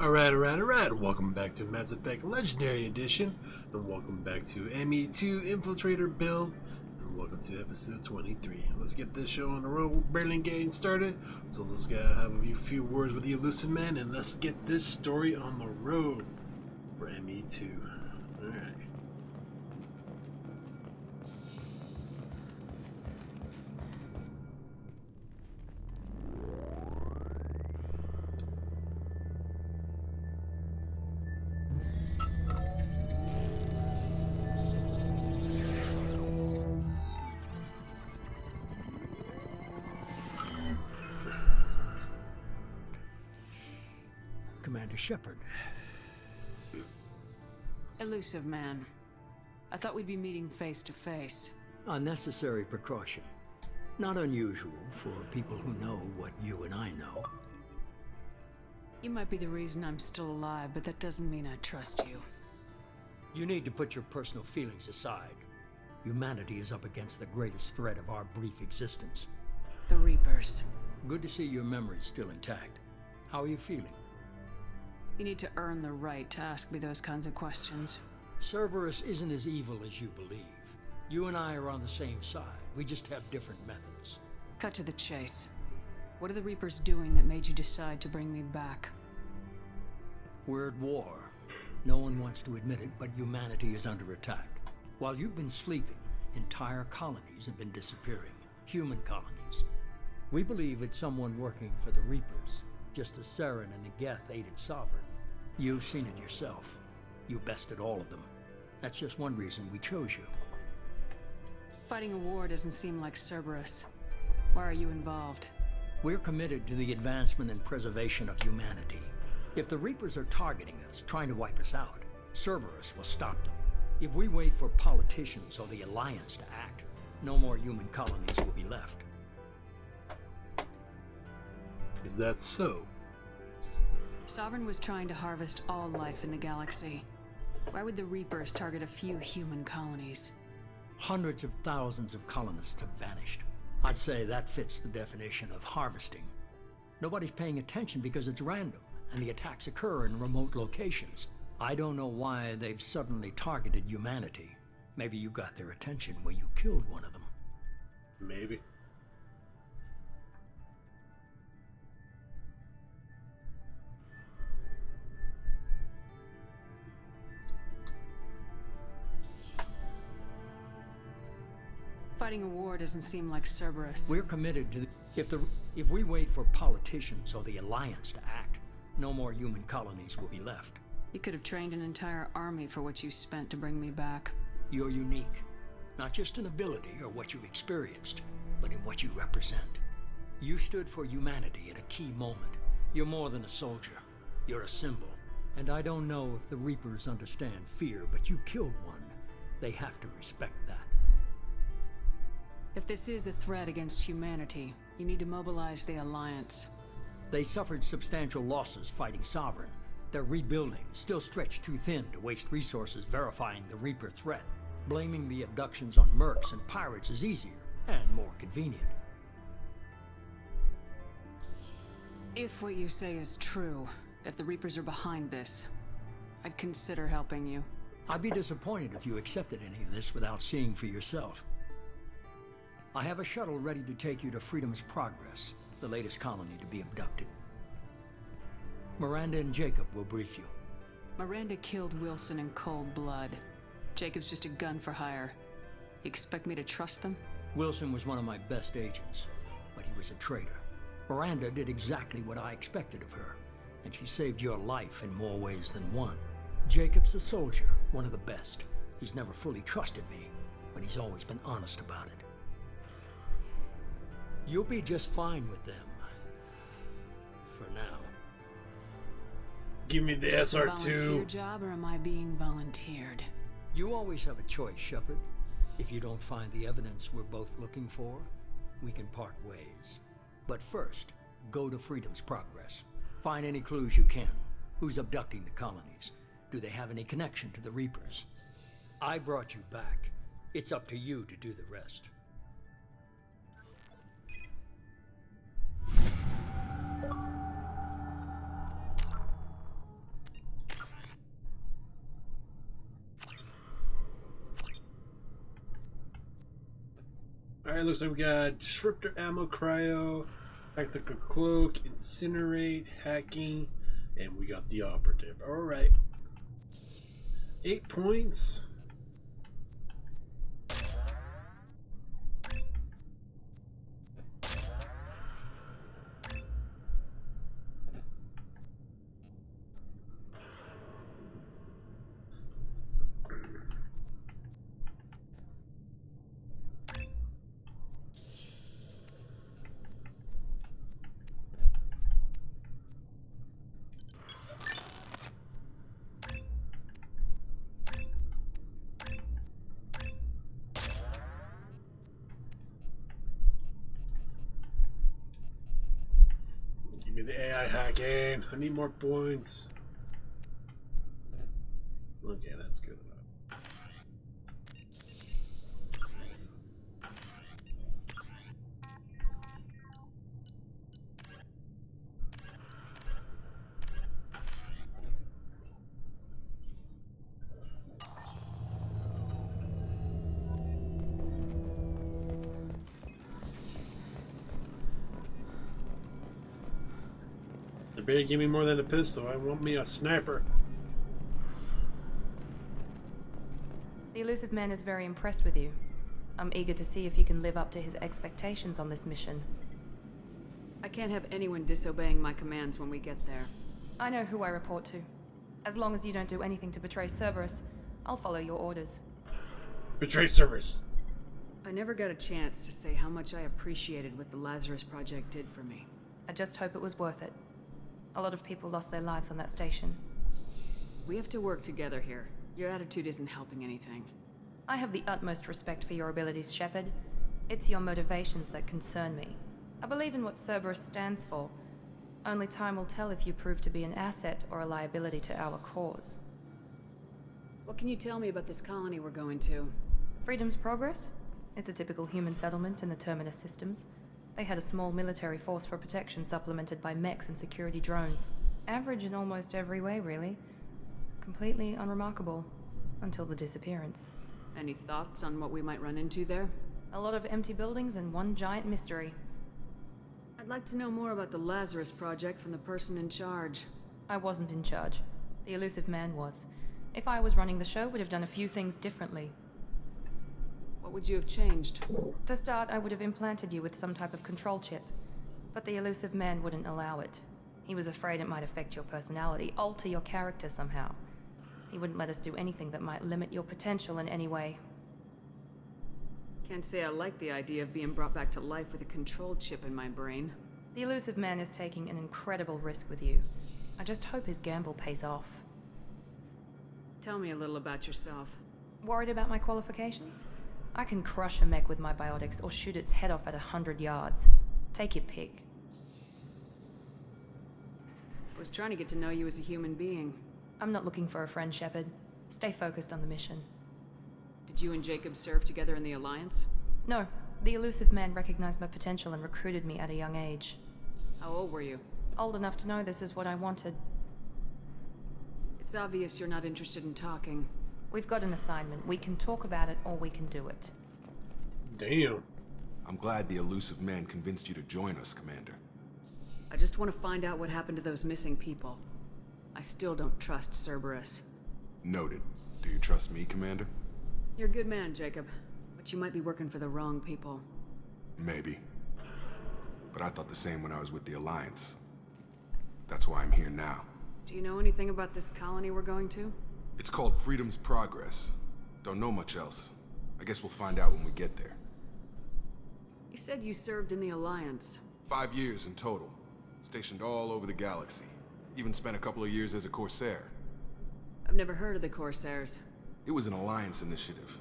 Alright. Welcome back to Mass Effect Legendary Edition. And welcome back to ME2 Infiltrator build. And welcome to episode 23. Let's get this show on the road. We're barely getting started. So let's have a few words with the elusive man and let's get this story on the road for ME2. Alright. Commander Shepard. Elusive man. I thought we'd be meeting face to face. Unnecessary precaution. Not unusual for people who know what you and I know. You might be the reason I'm still alive, but that doesn't mean I trust you. You need to put your personal feelings aside. Humanity is up against the greatest threat of our brief existence. The Reapers. Good to see your memory's still intact. How are you feeling? You need to earn the right to ask me those kinds of questions. Cerberus isn't as evil as you believe. You and I are on the same side. We just have different methods. Cut to the chase. What are the Reapers doing that made you decide to bring me back? We're at war. No one wants to admit it, but humanity is under attack. While you've been sleeping, entire colonies have been disappearing. Human colonies. We believe it's someone working for the Reapers, just as Saren and the Geth aided Sovereign. You've seen it yourself. You bested all of them. That's just one reason we chose you. Fighting a war doesn't seem like Cerberus. Why are you involved? We're committed to the advancement and preservation of humanity. If the Reapers are targeting us, trying to wipe us out, Cerberus will stop them. If we wait for politicians or the Alliance to act, no more human colonies will be left. Is that so? Sovereign was trying to harvest all life in the galaxy. Why would the Reapers target a few human colonies? Hundreds of thousands of colonists have vanished. I'd say that fits the definition of harvesting. Nobody's paying attention because it's random, and the attacks occur in remote locations. I don't know why they've suddenly targeted humanity. Maybe you got their attention when you killed one of them. Maybe. Fighting a war doesn't seem like Cerberus. We're committed to if we wait for politicians or the Alliance to act, no more human colonies will be left. You could have trained an entire army for what you spent to bring me back. You're unique. Not just in ability or what you've experienced, but in what you represent. You stood for humanity at a key moment. You're more than a soldier. You're a symbol. And I don't know if the Reapers understand fear, but you killed one. They have to respect that. If this is a threat against humanity, you need to mobilize the Alliance. They suffered substantial losses fighting Sovereign. They're rebuilding, still stretched too thin to waste resources verifying the Reaper threat. Blaming the abductions on mercs and pirates is easier and more convenient. If what you say is true, if the Reapers are behind this, I'd consider helping you. I'd be disappointed if you accepted any of this without seeing for yourself. I have a shuttle ready to take you to Freedom's Progress, the latest colony to be abducted. Miranda and Jacob will brief you. Miranda killed Wilson in cold blood. Jacob's just a gun for hire. You expect me to trust them? Wilson was one of my best agents, but he was a traitor. Miranda did exactly what I expected of her, and she saved your life in more ways than one. Jacob's a soldier, one of the best. He's never fully trusted me, but he's always been honest about it. You'll be just fine with them. For now. Give me the Is this a SR2. volunteer job, or am I being volunteered? You always have a choice, Shepard. If you don't find the evidence we're both looking for, we can part ways. But first, go to Freedom's Progress. Find any clues you can. Who's abducting the colonies? Do they have any connection to the Reapers? I brought you back. It's up to you to do the rest. Alright, looks like we got Disruptor Ammo, Cryo, Tactical Cloak, Incinerate, Hacking, and we got the Operative. Alright. 8 points. Give me the AI hacking. I need more points. Okay, that's good enough. They better give me more than a pistol. I want me a sniper. The elusive man is very impressed with you. I'm eager to see if you can live up to his expectations on this mission. I can't have anyone disobeying my commands when we get there. I know who I report to. As long as you don't do anything to betray Cerberus, I'll follow your orders. Betray Cerberus. I never got a chance to say how much I appreciated what the Lazarus Project did for me. I just hope it was worth it. A lot of people lost their lives on that station. We have to work together here. Your attitude isn't helping anything. I have the utmost respect for your abilities, Shepard. It's your motivations that concern me. I believe in what Cerberus stands for. Only time will tell if you prove to be an asset or a liability to our cause. What can you tell me about this colony we're going to? Freedom's Progress? It's a typical human settlement in the Terminus systems. They had a small military force for protection supplemented by mechs and security drones. Average in almost every way, really. Completely unremarkable. Until the disappearance. Any thoughts on what we might run into there? A lot of empty buildings and one giant mystery. I'd like to know more about the Lazarus Project from the person in charge. I wasn't in charge. The elusive man was. If I was running the show, would have done a few things differently. What would you have changed? To start, I would have implanted you with some type of control chip. But the elusive man wouldn't allow it. He was afraid it might affect your personality, alter your character somehow. He wouldn't let us do anything that might limit your potential in any way. Can't say I like the idea of being brought back to life with a control chip in my brain. The elusive man is taking an incredible risk with you. I just hope his gamble pays off. Tell me a little about yourself. Worried about my qualifications? I can crush a mech with my biotics or shoot its head off at 100 yards. Take your pick. I was trying to get to know you as a human being. I'm not looking for a friend, Shepard. Stay focused on the mission. Did you and Jacob serve together in the Alliance? No, the elusive man recognized my potential and recruited me at a young age. How old were you? Old enough to know this is what I wanted. It's obvious you're not interested in talking. We've got an assignment. We can talk about it or we can do it. Damn. I'm glad the elusive man convinced you to join us, Commander. I just want to find out what happened to those missing people. I still don't trust Cerberus. Noted. Do you trust me, Commander? You're a good man, Jacob. But you might be working for the wrong people. Maybe. But I thought the same when I was with the Alliance. That's why I'm here now. Do you know anything about this colony we're going to? It's called Freedom's Progress. Don't know much else. I guess we'll find out when we get there. You said you served in the Alliance. 5 years in total. Stationed all over the galaxy. Even spent a couple of years as a Corsair. I've never heard of the Corsairs. It was an Alliance initiative.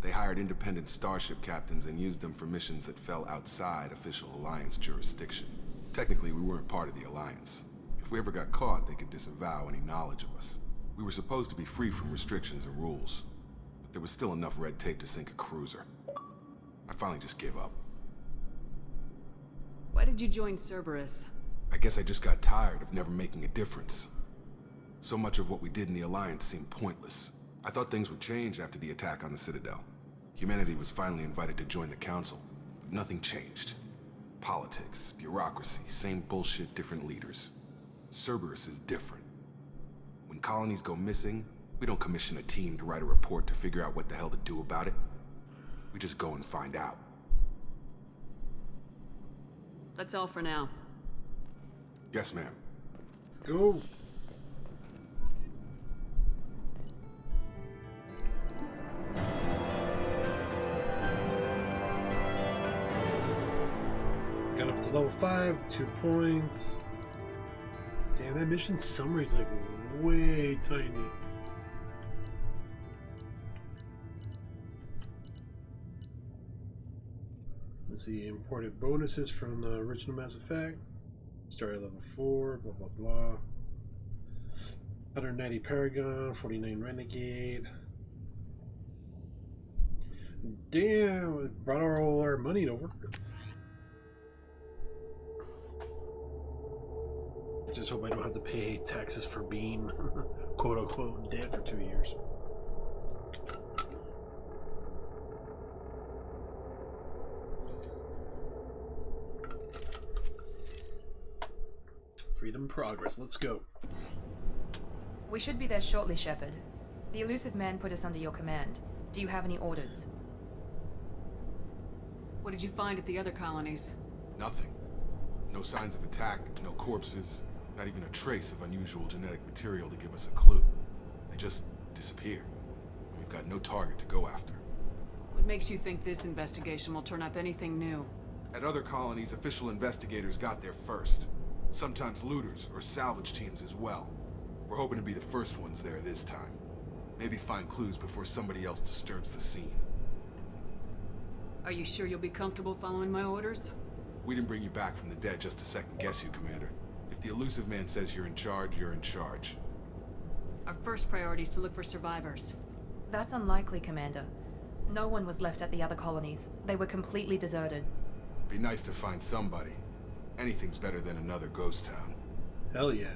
They hired independent starship captains and used them for missions that fell outside official Alliance jurisdiction. Technically, we weren't part of the Alliance. If we ever got caught, they could disavow any knowledge of us. We were supposed to be free from restrictions and rules, but there was still enough red tape to sink a cruiser. I finally just gave up. Why did you join Cerberus? I guess I just got tired of never making a difference. So much of what we did in the Alliance seemed pointless. I thought things would change after the attack on the Citadel. Humanity was finally invited to join the Council. nothing changed. Politics, bureaucracy, same bullshit, different leaders. Cerberus is different. When colonies go missing, we don't commission a team to write a report to figure out what the hell to do about it. We just go and find out. That's all for now. Yes, ma'am. Let's go. Got up to level 5, 2 points. Damn, that mission summary's like way tiny. Let's see, imported bonuses from the original Mass Effect. Start at level 4, blah blah blah. 190 Paragon, 49 Renegade. Damn, it brought all our money over. Just hope I don't have to pay taxes for being quote unquote dead for 2 years. Freedom progress, let's go. We should be there shortly, Shepard. The elusive man put us under your command. Do you have any orders? What did you find at the other colonies? Nothing. No signs of attack, no corpses, not even a trace of unusual genetic material to give us a clue. They just disappeared. We've got no target to go after. What makes you think this investigation will turn up anything new? At other colonies, official investigators got there first. Sometimes looters or salvage teams as well. We're hoping to be the first ones there this time. Maybe find clues before somebody else disturbs the scene. Are you sure you'll be comfortable following my orders? We didn't bring you back from the dead just to second guess you, Commander. If the elusive man says you're in charge, you're in charge. Our first priority is to look for survivors. That's unlikely, Commander. No one was left at the other colonies. They were completely deserted. Be nice to find somebody. Anything's better than another ghost town. Hell yeah.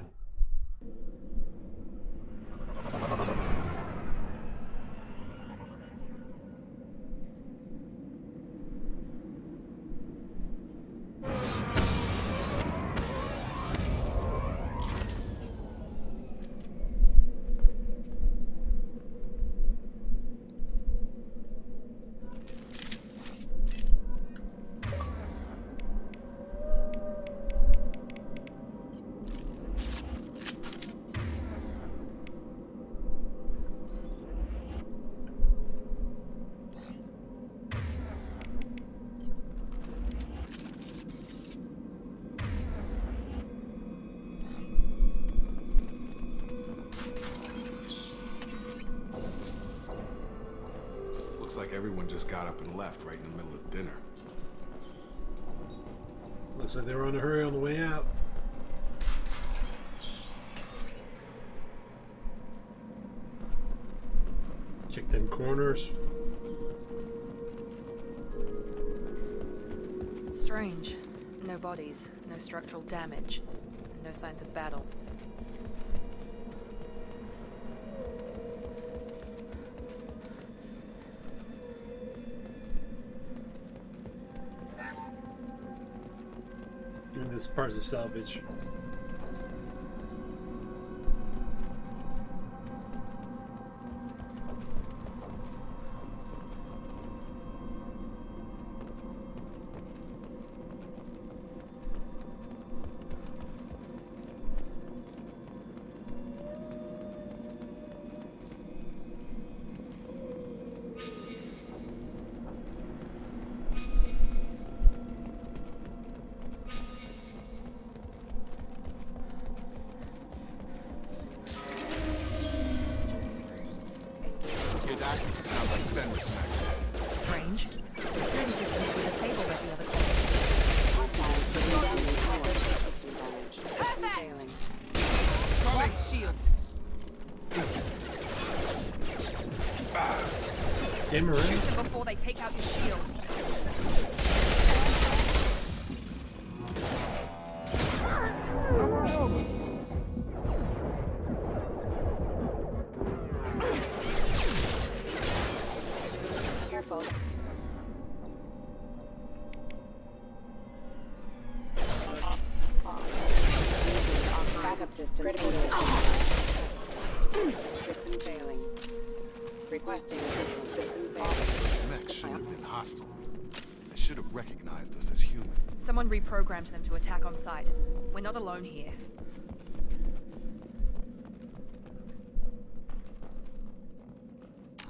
Looks like everyone just got up and left right in the middle of dinner. Looks like they were on a hurry on the way out. Check them corners. Strange. No bodies, no structural damage, no signs of battle. And this part's a salvage. Hear that? Sounds like fender smacks. Strange. Security systems were disabled at the other colony. Perfect! Collect shields. Damn right. Shoot them before they take out your shields. Careful. Distance System failing. Requesting critical system failing. Mech should have been hostile. They should have recognized us as human. Someone reprogrammed them to attack on sight. We're not alone here.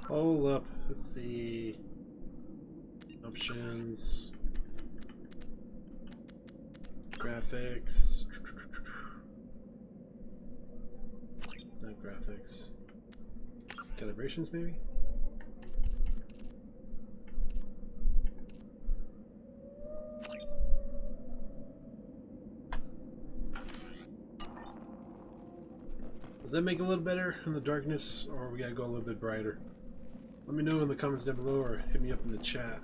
Hold up. Let's see. Options. Graphics. Not graphics. Calibrations, maybe? Does that make it a little better in the darkness, or we gotta go a little bit brighter? Let me know in the comments down below, or hit me up in the chat.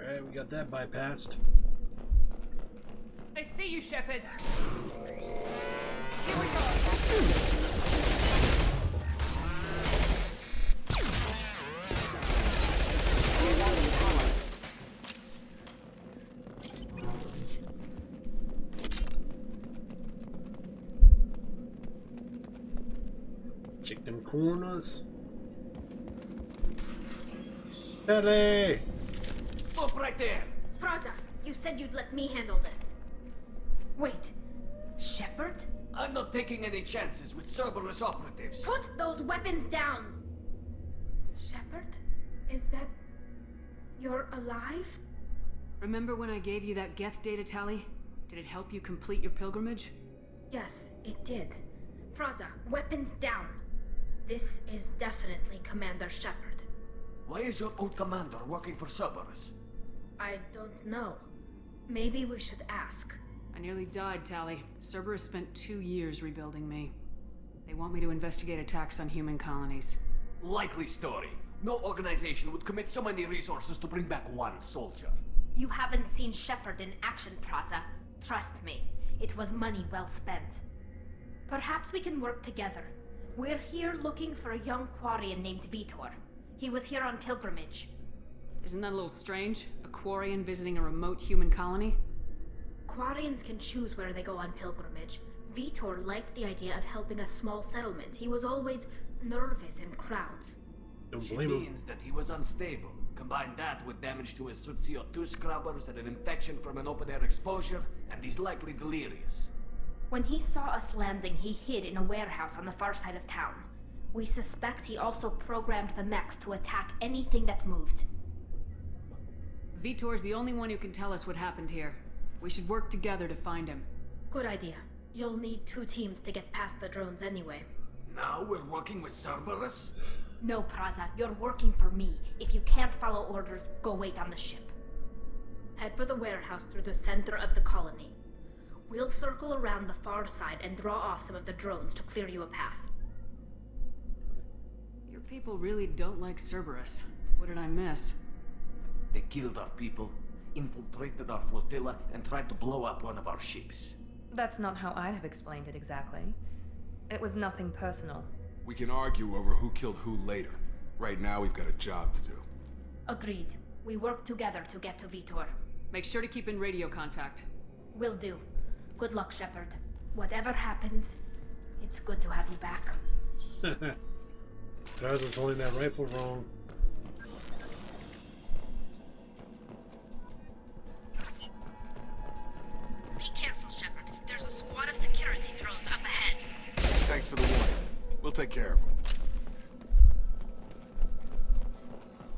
Alright, we got that bypassed. I see you, Shepard. Here we Check them corners. Tele! Stop right there! Praza, you said you'd let me handle this. Wait, Shepard? I'm not taking any chances with Cerberus operatives. Put those weapons down! Shepard? Is that... you're alive? Remember when I gave you that Geth data tally? Did it help you complete your pilgrimage? Yes, it did. Praza, weapons down. This is definitely Commander Shepard. Why is your old commander working for Cerberus? I don't know. Maybe we should ask. I nearly died, Tally. Cerberus spent 2 years rebuilding me. They want me to investigate attacks on human colonies. Likely story. No organization would commit so many resources to bring back one soldier. You haven't seen Shepard in action, Praza. Trust me, it was money well spent. Perhaps we can work together. We're here looking for a young Quarian named Vitor. He was here on pilgrimage. Isn't that a little strange? A Quarian visiting a remote human colony? Quarians can choose where they go on pilgrimage. Vitor liked the idea of helping a small settlement. He was always nervous in crowds. Don't She blame him. means that he was unstable. Combine that with damage to his suit CO2 scrubbers and an infection from an open-air exposure, and he's likely delirious. When he saw us landing, he hid in a warehouse on the far side of town. We suspect he also programmed the mechs to attack anything that moved. Vitor's the only one who can tell us what happened here. We should work together to find him. Good idea. You'll need 2 teams to get past the drones anyway. Now we're working with Cerberus? No, Praza, you're working for me. If you can't follow orders, go wait on the ship. Head for the warehouse through the center of the colony. We'll circle around the far side and draw off some of the drones to clear you a path. Your people really don't like Cerberus. What did I miss? They killed our people, infiltrated our flotilla, and tried to blow up one of our ships. That's not how I'd have explained it exactly. It was nothing personal. We can argue over who killed who later. Right now, we've got a job to do. Agreed. We work together to get to Vitor. Make sure to keep in radio contact. Will do. Good luck, Shepard. Whatever happens, it's good to have you back. Praza's holding that rifle wrong. Be careful, Shepard. There's a squad of security drones up ahead. Thanks for the warning. We'll take care of them.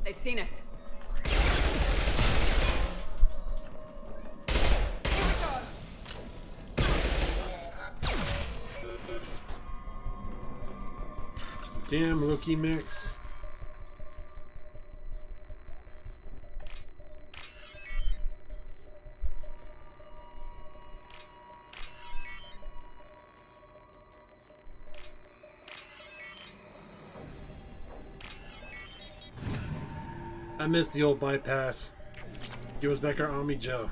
They've seen us. Damn, Loki mix. I missed the old bypass. Give us back our Army Joe.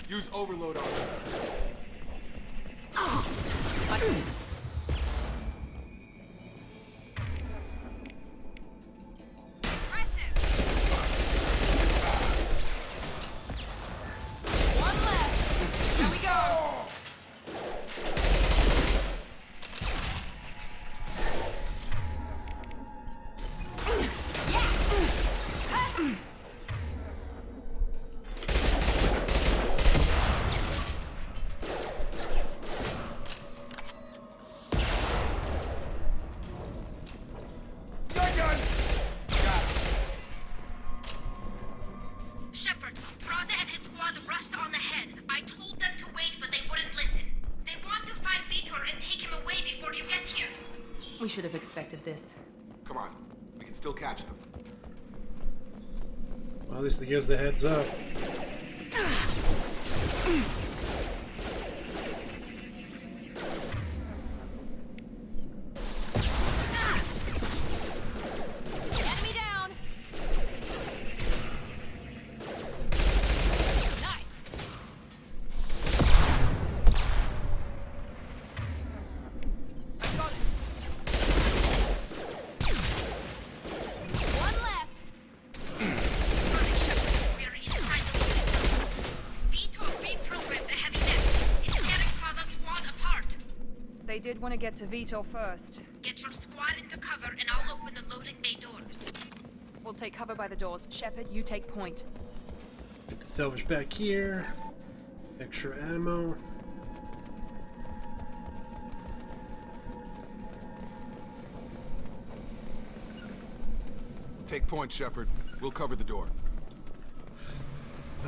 Use overload on it. We should have expected this. Come on, we can still catch them. Well, at least it gives the heads up. Enemy down. Nice. I got it. One less. We are inside the loading. Vito reprogrammed the heavy net. It's tearing Plaza squad apart. They did want to get to Vito first. Get your squad into cover and I'll open the loading bay doors. We'll take cover by the doors. Shepard, you take point. Get the salvage back here. Extra ammo. Take point, Shepard. We'll cover the door.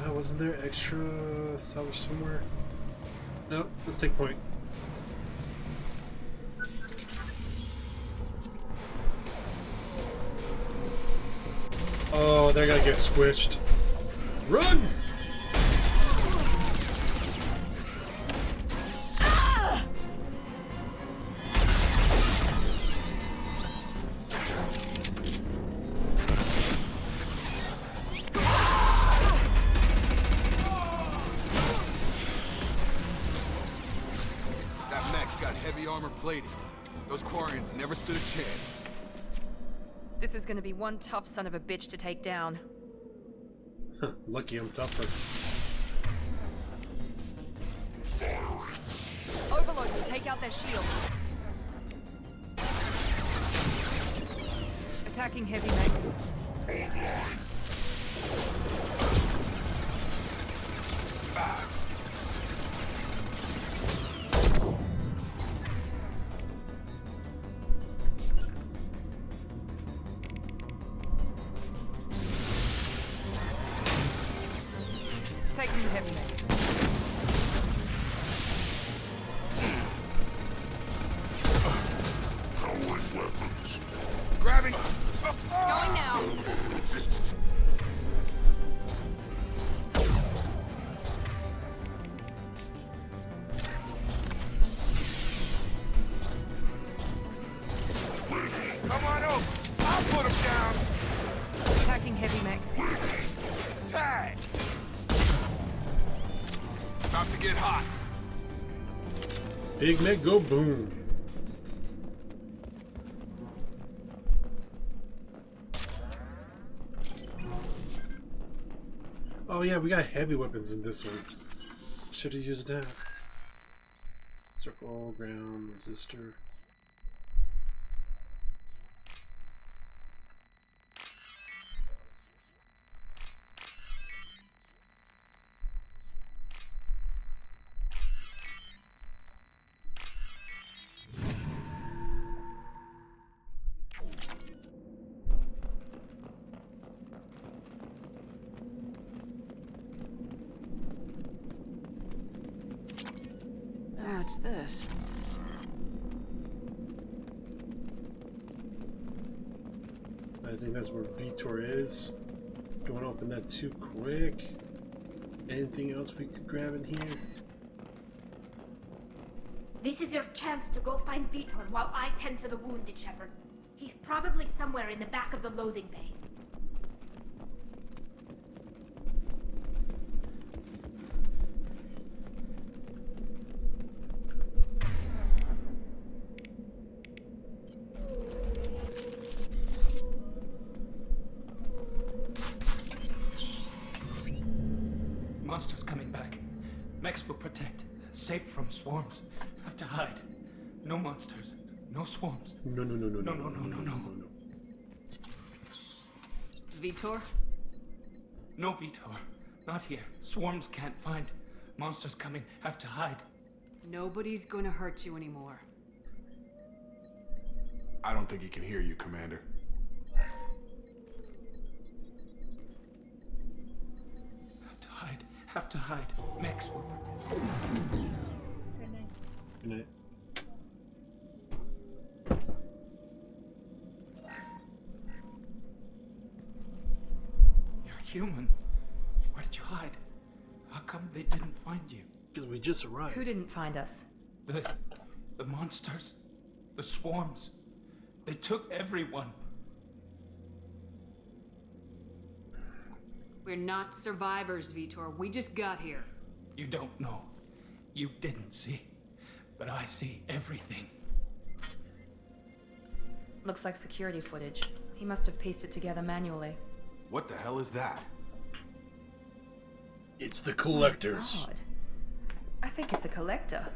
Wasn't there extra salvage somewhere? Nope, let's take point. Oh, they're gonna get squished. Run! That mech's got heavy armor plating. Those Quarians never stood a chance. This is gonna be one tough son of a bitch to take down. Lucky I'm tougher. Overload will take out their shields. Attacking heavy mech. Taking heavy mech. Grabbing! Going now. Come on over! I'll put him down! Attacking heavy mech. Tag! About to get hot. Big Meg go boom. Oh yeah, we got heavy weapons in this one. Should have used that. Circle, ground, resistor. What's this? I think that's where Vitor is. Don't want to open that too quick. Anything else we could grab in here? This is your chance to go find Vitor while I tend to the wounded, Shepard. He's probably somewhere in the back of the loading bay. Monsters coming back. Mechs will protect. Safe from swarms. Have to hide. No monsters. No swarms. No. No. Vitor? No, Vitor. Not here. Swarms can't find. Monsters coming. Have to hide. Nobody's gonna hurt you anymore. I don't think he can hear you, Commander. Have to hide. Mechs will protect. Good night. You're human. Where did you hide? How come they didn't find you? Because we just arrived. Who didn't find us? The monsters. The swarms. They took everyone. We're not survivors, Vitor. We just got here. You don't know. You didn't see. But I see everything. Looks like security footage. He must have pieced it together manually. What the hell is that? It's the collectors. God. I think it's a collector.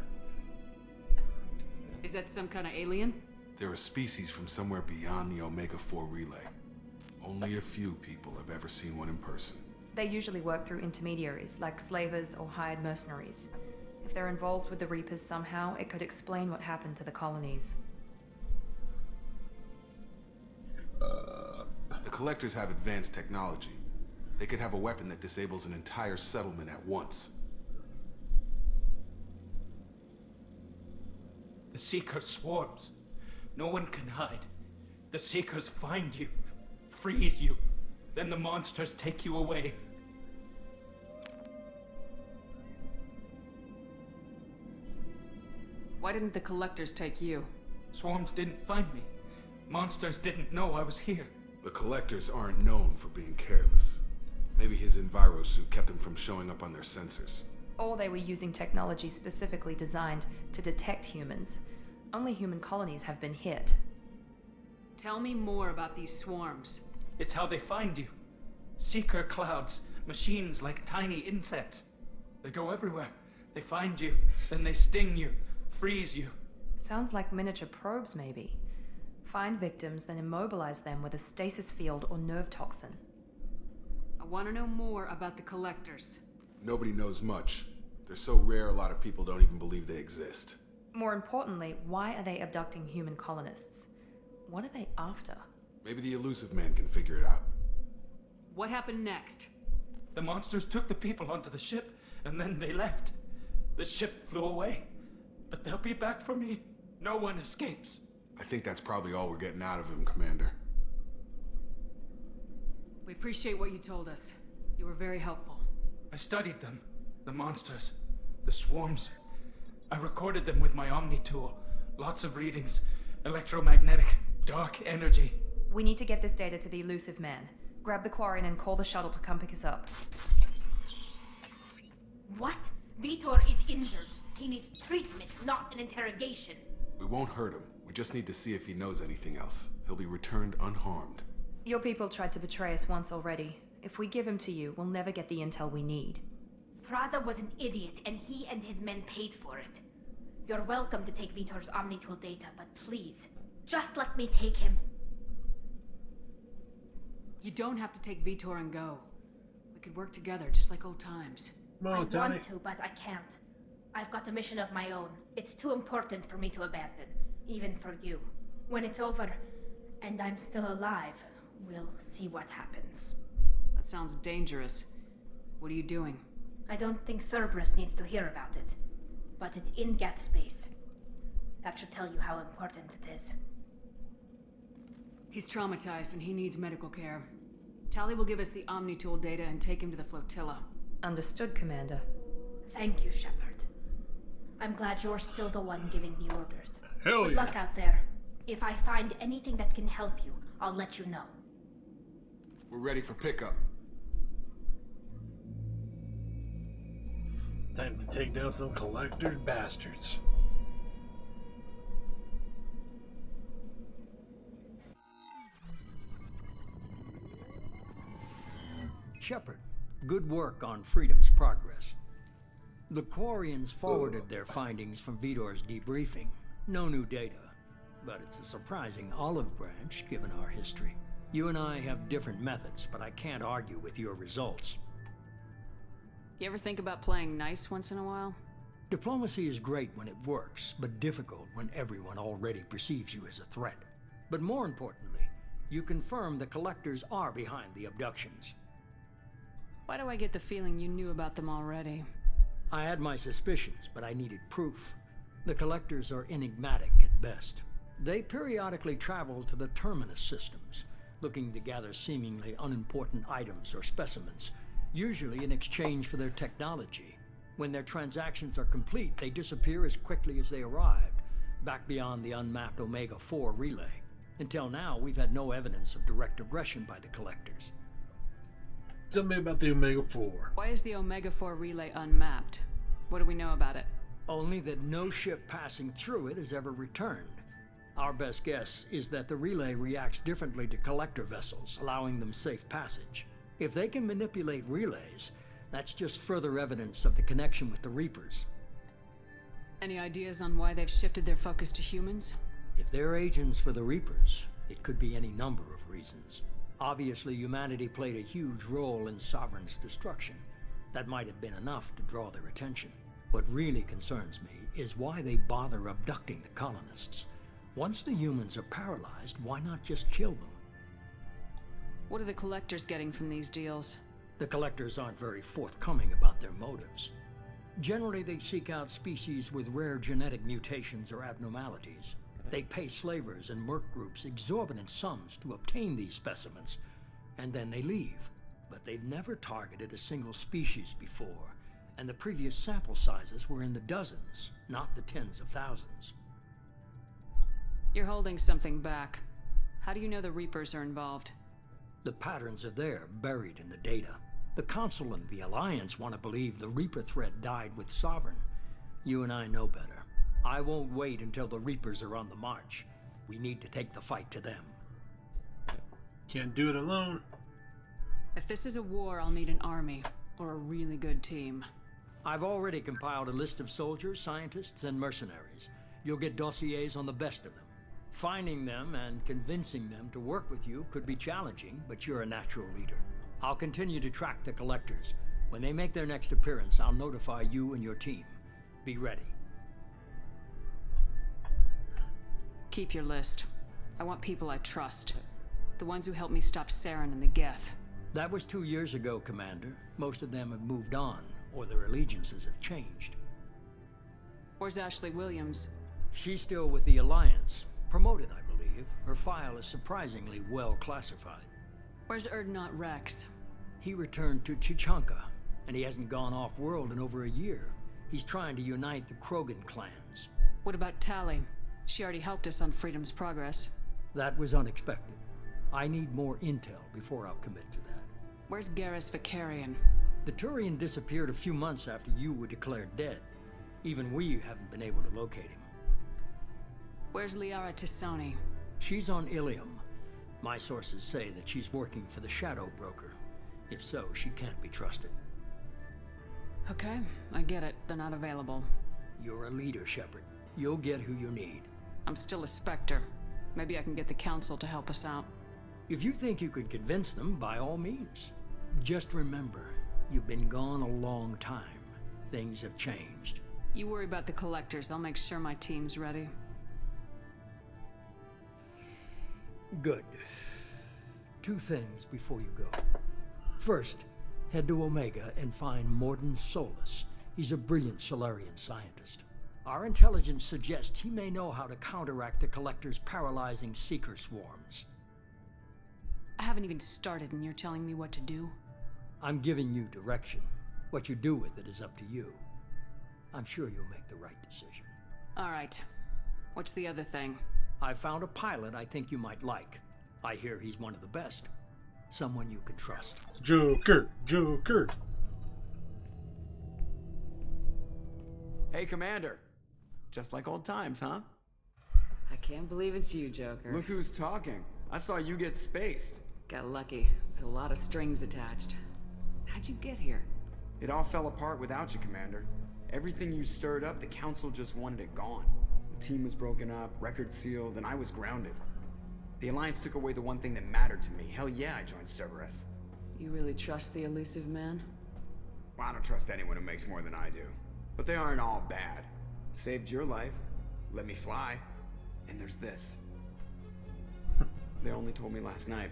Is that some kind of alien? They're a species from somewhere beyond the Omega-4 relay. Only a few people have ever seen one in person. They usually work through intermediaries, like slavers or hired mercenaries. If they're involved with the Reapers somehow, it could explain what happened to the colonies. The collectors have advanced technology. They could have a weapon that disables an entire settlement at once. The Seeker swarms. No one can hide. The Seekers find you, freeze you, then the monsters take you away. Why didn't the collectors take you? Swarms didn't find me. Monsters didn't know I was here. The collectors aren't known for being careless. Maybe his enviro suit kept him from showing up on their sensors. Or they were using technology specifically designed to detect humans. Only human colonies have been hit. Tell me more about these swarms. It's how they find you. Seeker clouds, machines like tiny insects. They go everywhere. They find you, then they sting you, freeze you. Sounds like miniature probes, maybe. Find victims, then immobilize them with a stasis field or nerve toxin. I want to know more about the collectors. Nobody knows much. They're so rare a lot of people don't even believe they exist. More importantly, why are they abducting human colonists? What are they after? Maybe the elusive man can figure it out. What happened next? The monsters took the people onto the ship, and then they left. The ship flew away. But they'll be back for me. No one escapes. I think that's probably all we're getting out of him, Commander. We appreciate what you told us. You were very helpful. I studied them. The monsters. The swarms. I recorded them with my Omni tool. Lots of readings. Electromagnetic. Dark energy. We need to get this data to the elusive man. Grab the Quarian and call the shuttle to come pick us up. What? Vitor is injured. He needs treatment, not an interrogation. We won't hurt him. We just need to see if he knows anything else. He'll be returned unharmed. Your people tried to betray us once already. If we give him to you, we'll never get the intel we need. Praza was an idiot, and he and his men paid for it. You're welcome to take Vitor's Omnitool data, but please, just let me take him. You don't have to take Vitor and go. We could work together, just like old times. I want to, but I can't. I've got a mission of my own. It's too important for me to abandon, even for you. When it's over, and I'm still alive, we'll see what happens. That sounds dangerous. What are you doing? I don't think Cerberus needs to hear about it, but it's in Geth space. That should tell you how important it is. He's traumatized and he needs medical care. Tali will give us the Omnitool data and take him to the flotilla. Understood, Commander. Thank you, Shepard. I'm glad you're still the one giving the orders. Hell Good yeah. luck out there. If I find anything that can help you, I'll let you know. We're ready for pickup. Time to take down some collector bastards. Shepard, good work on Freedom's progress. The Quarians forwarded their findings from Vidor's debriefing. No new data, but it's a surprising olive branch given our history. You and I have different methods, but I can't argue with your results. You ever think about playing nice once in a while? Diplomacy is great when it works, but difficult when everyone already perceives you as a threat. But more importantly, you confirm the collectors are behind the abductions. Why do I get the feeling you knew about them already? I had my suspicions, but I needed proof. The collectors are enigmatic at best. They periodically travel to the terminus systems, looking to gather seemingly unimportant items or specimens, usually in exchange for their technology. When their transactions are complete, they disappear as quickly as they arrived, back beyond the unmapped Omega-4 relay. Until now, we've had no evidence of direct aggression by the collectors. Tell me about the Omega-4. Why is the Omega-4 relay unmapped? What do we know about it? Only that no ship passing through it has ever returned. Our best guess is that the relay reacts differently to collector vessels, allowing them safe passage. If they can manipulate relays, that's just further evidence of the connection with the Reapers. Any ideas on why they've shifted their focus to humans? If they're agents for the Reapers, it could be any number of reasons. Obviously, humanity played a huge role in Sovereign's destruction. That might have been enough to draw their attention. What really concerns me is why they bother abducting the colonists. Once the humans are paralyzed, why not just kill them? What are the collectors getting from these deals? The collectors aren't very forthcoming about their motives. Generally, they seek out species with rare genetic mutations or abnormalities. They pay slavers and merc groups exorbitant sums to obtain these specimens, and then they leave. But they've never targeted a single species before, and the previous sample sizes were in the dozens, not the tens of thousands. You're holding something back. How do you know the Reapers are involved? The patterns are there, buried in the data. The Council and the Alliance want to believe the Reaper threat died with Sovereign. You and I know better. I won't wait until the Reapers are on the march. We need to take the fight to them. Can't do it alone. If this is a war, I'll need an army, or a really good team. I've already compiled a list of soldiers, scientists, and mercenaries. You'll get dossiers on the best of them. Finding them and convincing them to work with you could be challenging, but you're a natural leader. I'll continue to track the collectors. When they make their next appearance, I'll notify you and your team. Be ready. Keep your list. I want people I trust. The ones who helped me stop Saren and the Geth. That was 2 years ago, Commander. Most of them have moved on, or their allegiances have changed. Where's Ashley Williams? She's still with the Alliance. Promoted, I believe. Her file is surprisingly well classified. Where's Erdnot Rex? He returned to Chichanka, and he hasn't gone off-world in over a year. He's trying to unite the Krogan clans. What about Tali? She already helped us on Freedom's progress. That was unexpected. I need more intel before I'll commit to that. Where's Garrus Vicarian? The Turian disappeared a few months after you were declared dead. Even we haven't been able to locate him. Where's Liara Tisoni? She's on Ilium. My sources say that she's working for the Shadow Broker. If so, she can't be trusted. Okay, I get it. They're not available. You're a leader, Shepard. You'll get who you need. I'm still a Spectre. Maybe I can get the Council to help us out. If you think you can convince them, by all means. Just remember, you've been gone a long time. Things have changed. You worry about the collectors. I'll make sure my team's ready. Good. 2 things before you go. First, head to Omega and find Morden Solus. He's a brilliant Solarian scientist. Our intelligence suggests he may know how to counteract the Collector's paralyzing Seeker swarms. I haven't even started and you're telling me what to do? I'm giving you direction. What you do with it is up to you. I'm sure you'll make the right decision. All right. What's the other thing? I found a pilot I think you might like. I hear he's one of the best. Someone you can trust. Joker, Joker. Hey, Commander. Just like old times, huh? I can't believe it's you, Joker. Look who's talking. I saw you get spaced. Got lucky, with a lot of strings attached. How'd you get here? It all fell apart without you, Commander. Everything you stirred up, the Council just wanted it gone. The team was broken up, records sealed, and I was grounded. The Alliance took away the one thing that mattered to me. Hell yeah, I joined Cerberus. You really trust the elusive man? Well, I don't trust anyone who makes more than I do. But they aren't all bad. Saved your life, let me fly, and there's this. They only told me last night.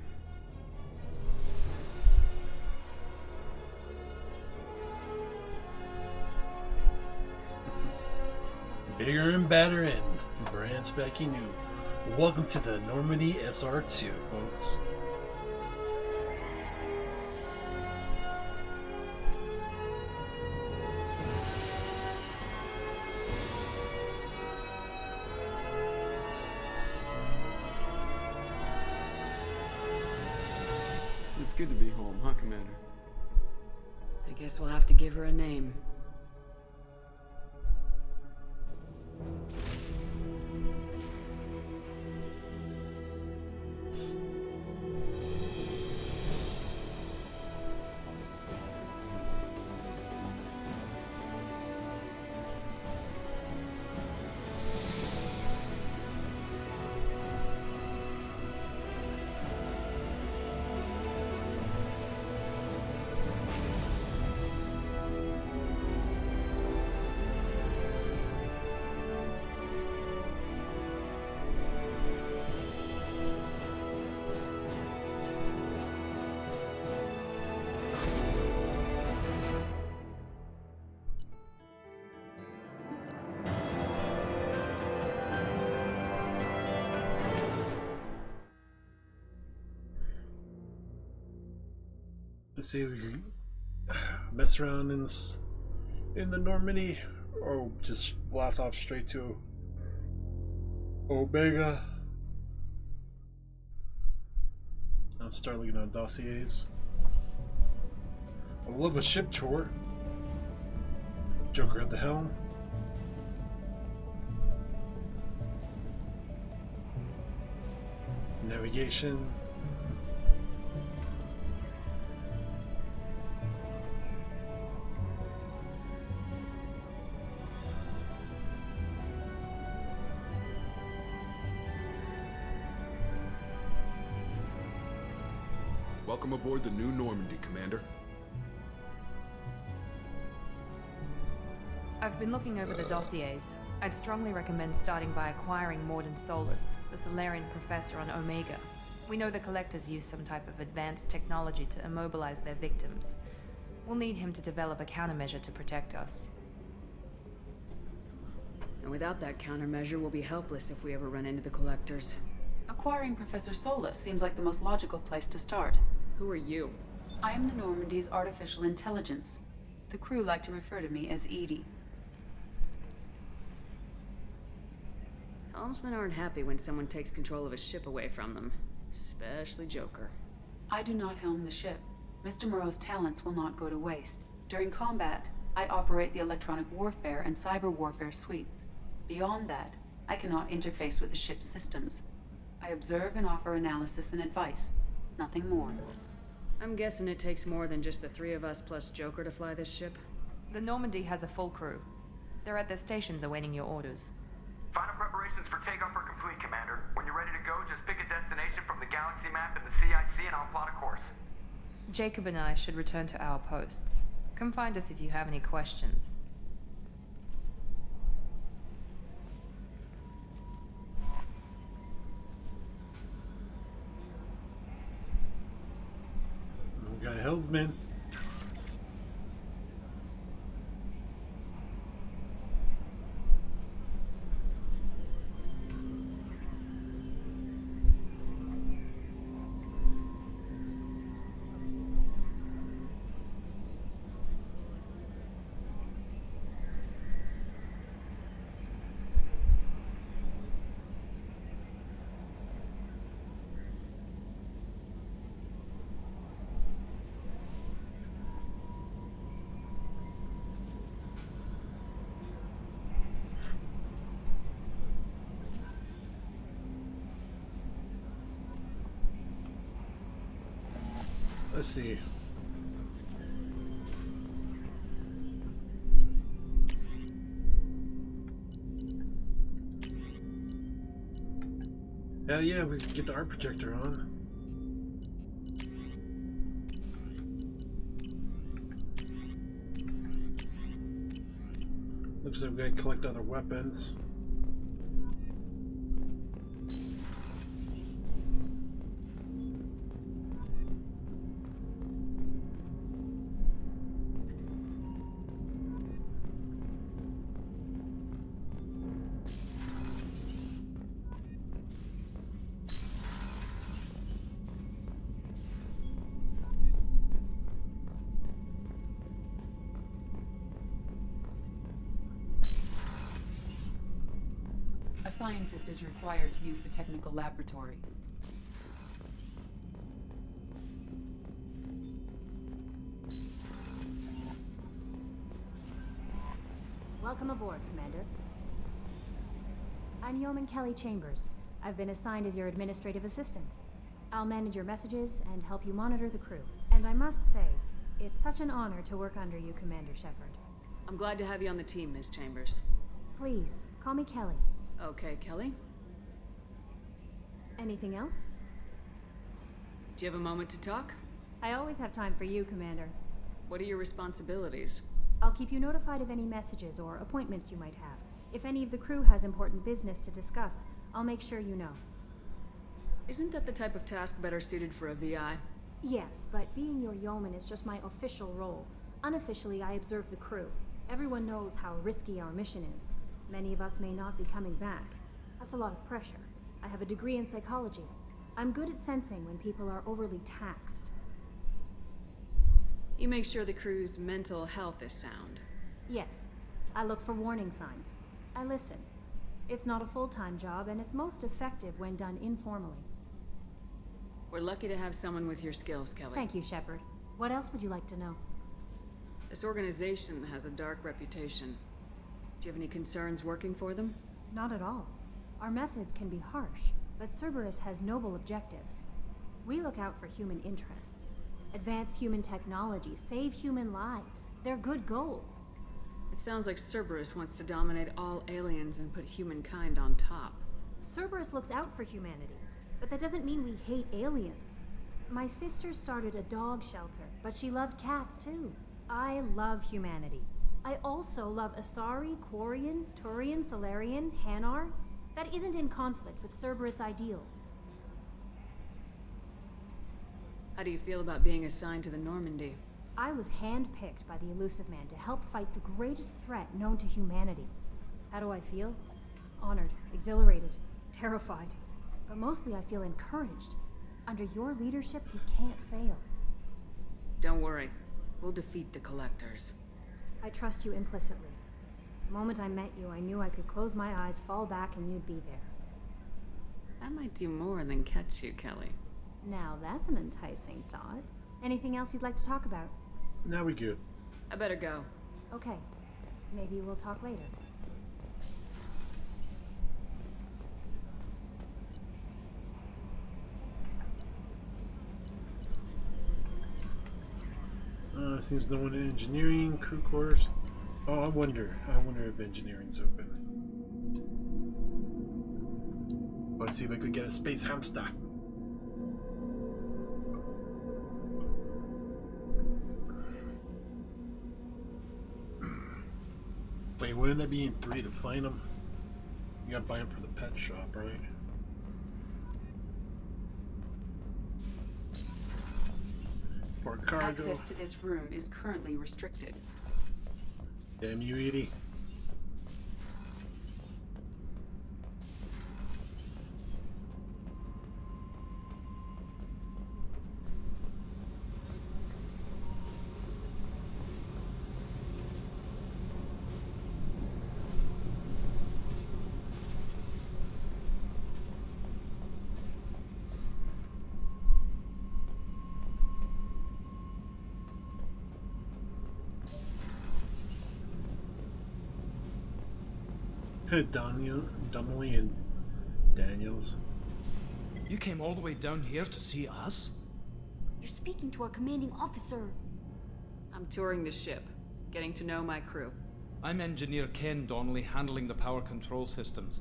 Bigger and badder and brand spanking new. Welcome to the Normandy SR2, folks. It's good to be home, huh, Commander? I guess we'll have to give her a name. Let's see if we can mess around in the Normandy, or just blast off straight to Omega. I'll start looking at dossiers. I would love a ship tour. Joker at the helm. Navigation. Welcome aboard the new Normandy, Commander. I've been looking over the dossiers. I'd strongly recommend starting by acquiring Morden Solus, the Solarian professor on Omega. We know the Collectors use some type of advanced technology to immobilize their victims. We'll need him to develop a countermeasure to protect us. And without that countermeasure, we'll be helpless if we ever run into the Collectors. Acquiring Professor Solus seems like the most logical place to start. Who are you? I am the Normandy's artificial intelligence. The crew like to refer to me as Edie. Helmsmen aren't happy when someone takes control of a ship away from them. Especially Joker. I do not helm the ship. Mr. Moreau's talents will not go to waste. During combat, I operate the electronic warfare and cyber warfare suites. Beyond that, I cannot interface with the ship's systems. I observe and offer analysis and advice. Nothing more. I'm guessing it takes more than just the three of us plus Joker to fly this ship. The Normandy has a full crew. They're at their stations awaiting your orders. Final preparations for takeoff are complete, Commander. When you're ready to go, just pick a destination from the galaxy map and the CIC and I'll plot a course. Jacob and I should return to our posts. Come find us if you have any questions. We got Hellsman. Let's see. Hell yeah, we can get the art projector on. Looks like we gotta collect other weapons. A scientist is required to use the technical laboratory. Welcome aboard, Commander. I'm Yeoman Kelly Chambers. I've been assigned as your administrative assistant. I'll manage your messages and help you monitor the crew. And I must say, it's such an honor to work under you, Commander Shepard. I'm glad to have you on the team, Miss Chambers. Please, call me Kelly. Okay, Kelly. Anything else? Do you have a moment to talk? I always have time for you, Commander. What are your responsibilities? I'll keep you notified of any messages or appointments you might have. If any of the crew has important business to discuss, I'll make sure you know. Isn't that the type of task better suited for a VI? Yes, but being your yeoman is just my official role. Unofficially, I observe the crew. Everyone knows how risky our mission is. Many of us may not be coming back. That's a lot of pressure. I have a degree in psychology. I'm good at sensing when people are overly taxed. You make sure the crew's mental health is sound. Yes. I look for warning signs. I listen. It's not a full-time job, and it's most effective when done informally. We're lucky to have someone with your skills, Kelly. Thank you, Shepard. What else would you like to know? This organization has a dark reputation. Do you have any concerns working for them? Not at all. Our methods can be harsh, but Cerberus has noble objectives. We look out for human interests. Advance human technology, save human lives. They're good goals. It sounds like Cerberus wants to dominate all aliens and put humankind on top. Cerberus looks out for humanity, but that doesn't mean we hate aliens. My sister started a dog shelter, but she loved cats too. I love humanity. I also love Asari, Quarian, Turian, Solarian, Hanar. That isn't in conflict with Cerberus ideals. How do you feel about being assigned to the Normandy? I was handpicked by the Elusive Man to help fight the greatest threat known to humanity. How do I feel? Honored, exhilarated, terrified. But mostly I feel encouraged. Under your leadership, we can't fail. Don't worry. We'll defeat the Collectors. I trust you implicitly. The moment I met you, I knew I could close my eyes, fall back, and you'd be there. That might do more than catch you, Kelly. Now that's an enticing thought. Anything else you'd like to talk about? Now we good. I better go. Okay. Maybe we'll talk later. Seems no one in engineering, crew quarters. Oh, I wonder if engineering's open. Let's see if I could get a space hamster. Wait, wouldn't that be in 3 to find them? You gotta buy them for the pet shop, right? For cargo. Access to this room is currently restricted. Damn you, Edie. Donnelly and Daniels. You came all the way down here to see us? You're speaking to our commanding officer. I'm touring the ship, getting to know my crew. I'm Engineer Ken Donnelly, handling the power control systems.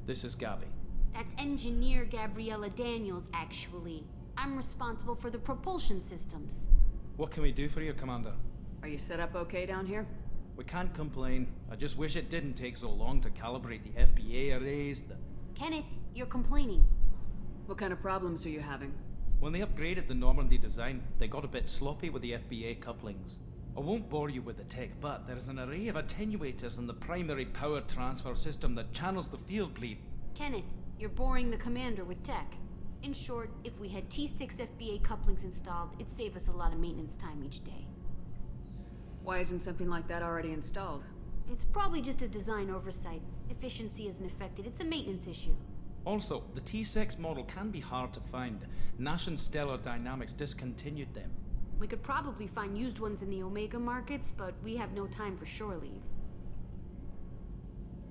This is Gabby. That's Engineer Gabriella Daniels, actually. I'm responsible for the propulsion systems. What can we do for you, Commander? Are you set up okay down here? We can't complain. I just wish it didn't take so long to calibrate the FBA arrays. Kenneth, you're complaining. What kind of problems are you having? When they upgraded the Normandy design, they got a bit sloppy with the FBA couplings. I won't bore you with the tech, but there's an array of attenuators in the primary power transfer system that channels the field bleed. Kenneth, you're boring the commander with tech. In short, if we had T6 FBA couplings installed, it'd save us a lot of maintenance time each day. Why isn't something like that already installed? It's probably just a design oversight. Efficiency isn't affected, it's a maintenance issue. Also, the T6 model can be hard to find. Nash and Stellar Dynamics discontinued them. We could probably find used ones in the Omega markets, but we have no time for shore leave.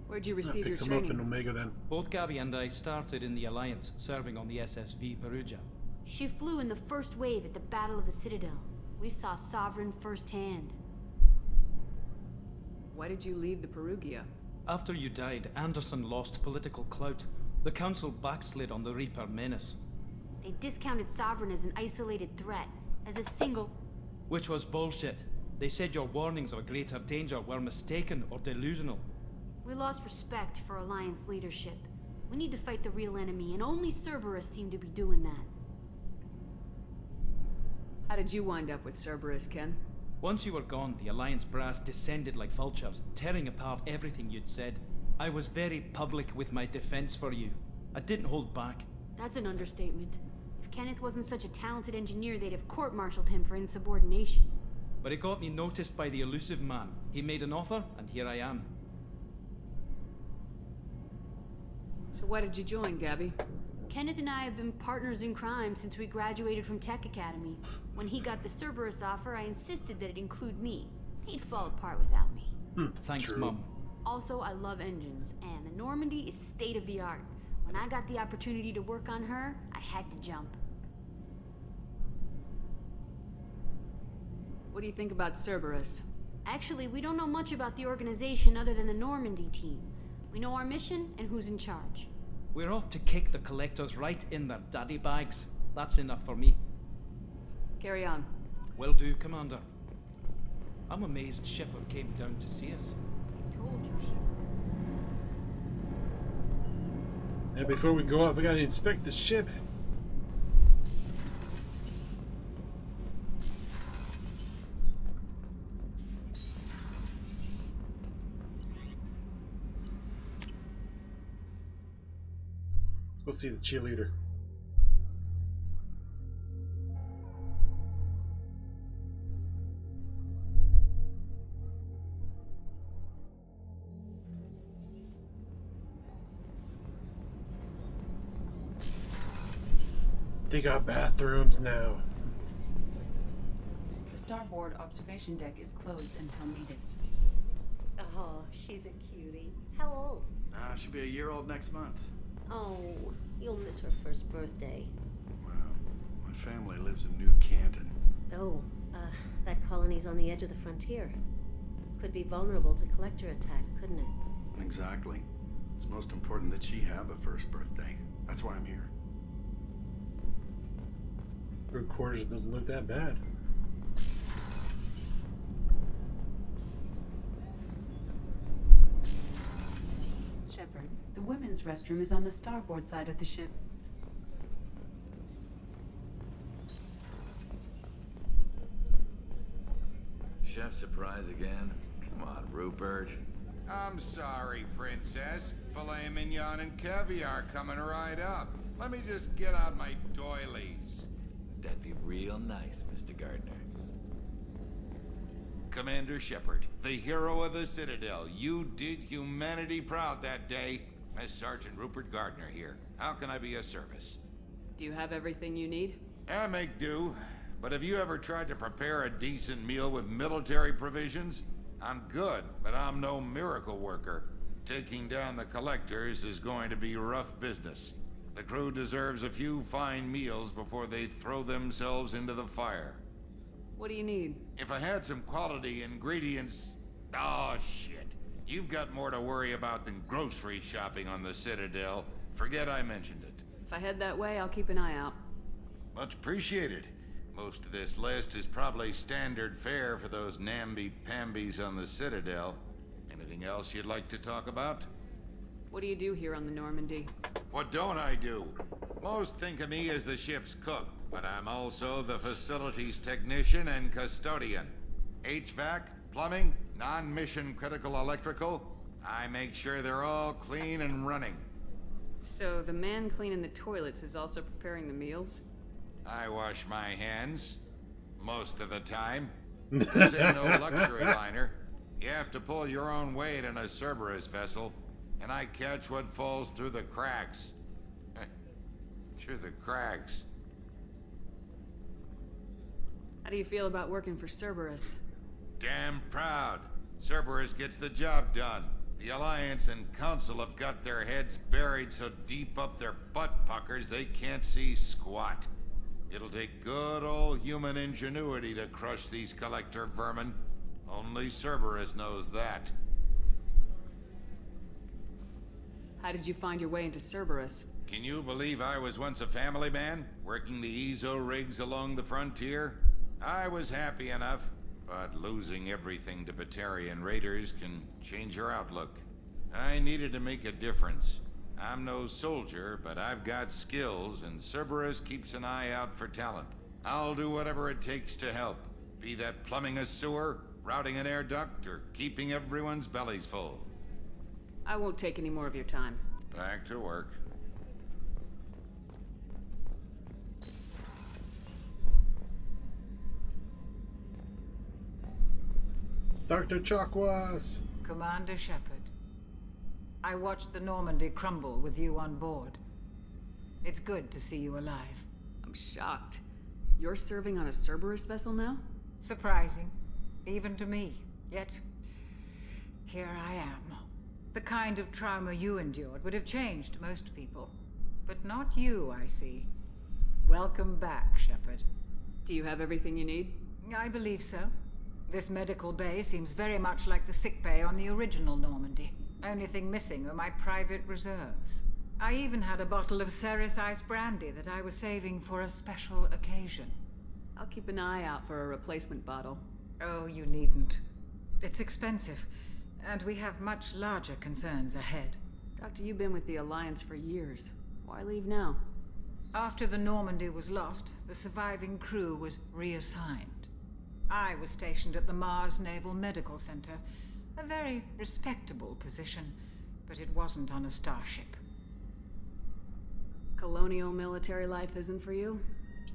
Where'd you receive your pick some training? up in Omega then. Both Gabby and I started in the Alliance, serving on the SSV Perugia. She flew in the first wave at the Battle of the Citadel. We saw Sovereign firsthand. Why did you leave the Perugia? After you died, Anderson lost political clout. The Council backslid on the Reaper menace. They discounted Sovereign as an isolated threat, as a single... Which was bullshit. They said your warnings of a greater danger were mistaken or delusional. We lost respect for Alliance leadership. We need to fight the real enemy, and only Cerberus seemed to be doing that. How did you wind up with Cerberus, Ken? Once you were gone, the Alliance brass descended like vultures, tearing apart everything you'd said. I was very public with my defense for you. I didn't hold back. That's an understatement. If Kenneth wasn't such a talented engineer, they'd have court-martialed him for insubordination. But it got me noticed by the elusive man. He made an offer, and here I am. So why did you join, Gabby? Kenneth and I have been partners in crime since we graduated from Tech Academy. When he got the Cerberus offer, I insisted that it include me. He'd fall apart without me. Thanks, Mum. Also, I love engines, and the Normandy is state-of-the-art. When I got the opportunity to work on her, I had to jump. What do you think about Cerberus? Actually, we don't know much about the organization other than the Normandy team. We know our mission and who's in charge. We're off to kick the Collectors right in their daddy bags. That's enough for me. Carry on. Will do, Commander. I'm amazed Shepard came down to see us. I told you, Shepard. Now before we go out, we gotta inspect the ship. Let's go see the cheerleader. They got bathrooms now. The starboard observation deck is closed until needed. Oh, she's a cutie. How old? She'll be a year old next month. Oh, you'll miss her first birthday. Well, my family lives in New Canton. Oh, that colony's on the edge of the frontier. Could be vulnerable to collector attack, couldn't it? Exactly. It's most important that she have a first birthday. That's why I'm here. Her quarters doesn't look that bad. Shepard, the women's restroom is on the starboard side of the ship. Chef surprise again? Come on, Rupert. I'm sorry, Princess. Filet mignon and caviar coming right up. Let me just get out my doilies. That'd be real nice, Mr. Gardner. Commander Shepard, the hero of the Citadel. You did humanity proud that day. As Sergeant Rupert Gardner here. How can I be of service? Do you have everything you need? I make do. But have you ever tried to prepare a decent meal with military provisions? I'm good, but I'm no miracle worker. Taking down the collectors is going to be rough business. The crew deserves a few fine meals before they throw themselves into the fire. What do you need? If I had some quality ingredients... Oh, shit. You've got more to worry about than grocery shopping on the Citadel. Forget I mentioned it. If I head that way, I'll keep an eye out. Much appreciated. Most of this list is probably standard fare for those namby-pambies on the Citadel. Anything else you'd like to talk about? What do you do here on the Normandy? What don't I do? Most think of me as the ship's cook, but I'm also the facilities technician and custodian. HVAC, plumbing, non-mission critical electrical. I make sure they're all clean and running. So the man cleaning the toilets is also preparing the meals? I wash my hands. Most of the time. This ain't no luxury liner. You have to pull your own weight in a Cerberus vessel, and I catch what falls through the cracks. Through the cracks. How do you feel about working for Cerberus? Damn proud. Cerberus gets the job done. The Alliance and Council have got their heads buried so deep up their butt puckers they can't see squat. It'll take good old human ingenuity to crush these collector vermin. Only Cerberus knows that. How did you find your way into Cerberus? Can you believe I was once a family man, working the EZO rigs along the frontier? I was happy enough, but losing everything to Batarian raiders can change your outlook. I needed to make a difference. I'm no soldier, but I've got skills, and Cerberus keeps an eye out for talent. I'll do whatever it takes to help, be that plumbing a sewer, routing an air duct, or keeping everyone's bellies full. I won't take any more of your time. Back to work. Dr. Chakwas! Commander Shepard, I watched the Normandy crumble with you on board. It's good to see you alive. I'm shocked. You're serving on a Cerberus vessel now? Surprising, even to me. Yet, here I am. The kind of trauma you endured would have changed most people. But not you, I see. Welcome back, Shepard. Do you have everything you need? I believe so. This medical bay seems very much like the sick bay on the original Normandy. Only thing missing are my private reserves. I even had a bottle of Ceres Ice brandy that I was saving for a special occasion. I'll keep an eye out for a replacement bottle. Oh, you needn't. It's expensive, and we have much larger concerns ahead. Doctor, you've been with the Alliance for years. Why leave now? After the Normandy was lost, the surviving crew was reassigned. I was stationed at the Mars Naval Medical Center, a very respectable position, but it wasn't on a starship. Colonial military life isn't for you?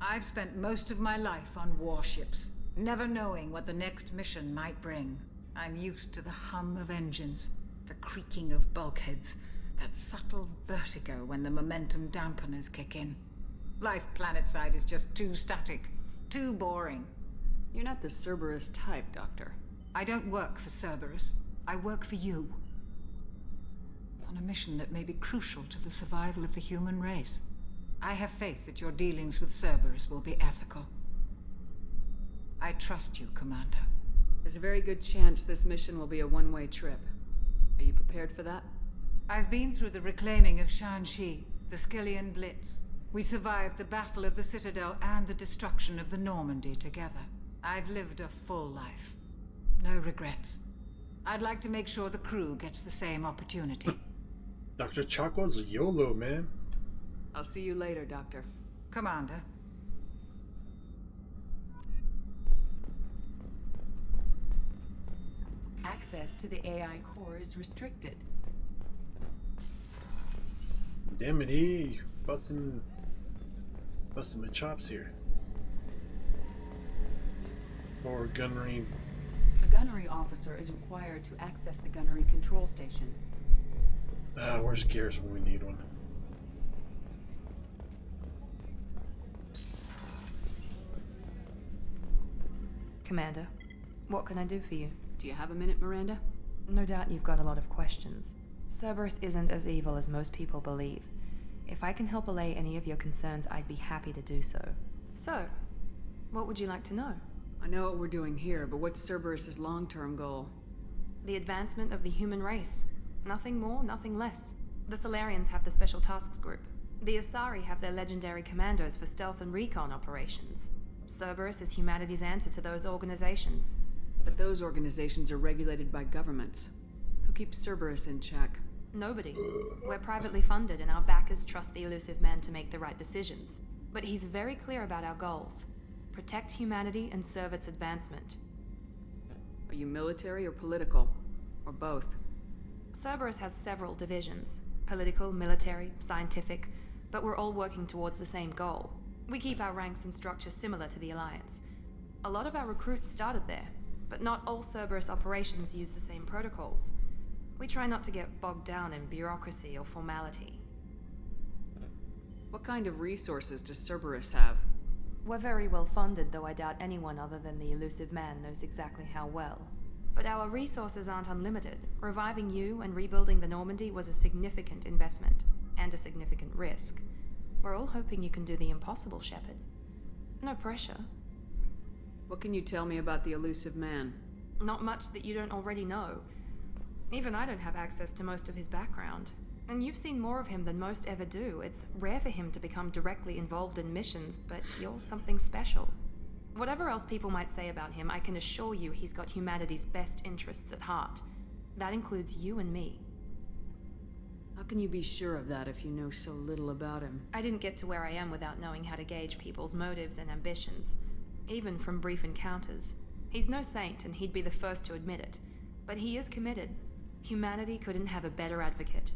I've spent most of my life on warships, never knowing what the next mission might bring. I'm used to the hum of engines, the creaking of bulkheads, that subtle vertigo when the momentum dampeners kick in. Life planetside is just too static, too boring. You're not the Cerberus type, Doctor. I don't work for Cerberus. I work for you. On a mission that may be crucial to the survival of the human race. I have faith that your dealings with Cerberus will be ethical. I trust you, Commander. There's a very good chance this mission will be a one-way trip. Are you prepared for that? I've been through the reclaiming of Shanxi, the Skillian Blitz. We survived the Battle of the Citadel and the destruction of the Normandy together. I've lived a full life. No regrets. I'd like to make sure the crew gets the same opportunity. Dr. Chakwa's YOLO, man. I'll see you later, Doctor. Commander. Access to the AI core is restricted. Damn it, E. Busting my chops here. Or gunnery. A gunnery officer is required to access the gunnery control station. Where's Gears when we need one? Commander, what can I do for you? Do you have a minute, Miranda? No doubt you've got a lot of questions. Cerberus isn't as evil as most people believe. If I can help allay any of your concerns, I'd be happy to do so. So, what would you like to know? I know what we're doing here, but what's Cerberus' long-term goal? The advancement of the human race. Nothing more, nothing less. The Solarians have the Special Tasks Group. The Asari have their legendary commandos for stealth and recon operations. Cerberus is humanity's answer to those organizations. But those organizations are regulated by governments. Who keeps Cerberus in check? Nobody. We're privately funded, and our backers trust the elusive man to make the right decisions. But he's very clear about our goals. Protect humanity and serve its advancement. Are you military or political? Or both? Cerberus has several divisions. Political, military, scientific, but we're all working towards the same goal. We keep our ranks and structure similar to the Alliance. A lot of our recruits started there, but not all Cerberus operations use the same protocols. We try not to get bogged down in bureaucracy or formality. What kind of resources does Cerberus have? We're very well funded, though I doubt anyone other than the elusive man knows exactly how well. But our resources aren't unlimited. Reviving you and rebuilding the Normandy was a significant investment, and a significant risk. We're all hoping you can do the impossible, Shepard. No pressure. What can you tell me about the elusive man? Not much that you don't already know. Even I don't have access to most of his background. And you've seen more of him than most ever do. It's rare for him to become directly involved in missions, but you're something special. Whatever else people might say about him, I can assure you he's got humanity's best interests at heart. That includes you and me. How can you be sure of that if you know so little about him? I didn't get to where I am without knowing how to gauge people's motives and ambitions, even from brief encounters. He's no saint, and he'd be the first to admit it. But he is committed. Humanity couldn't have a better advocate.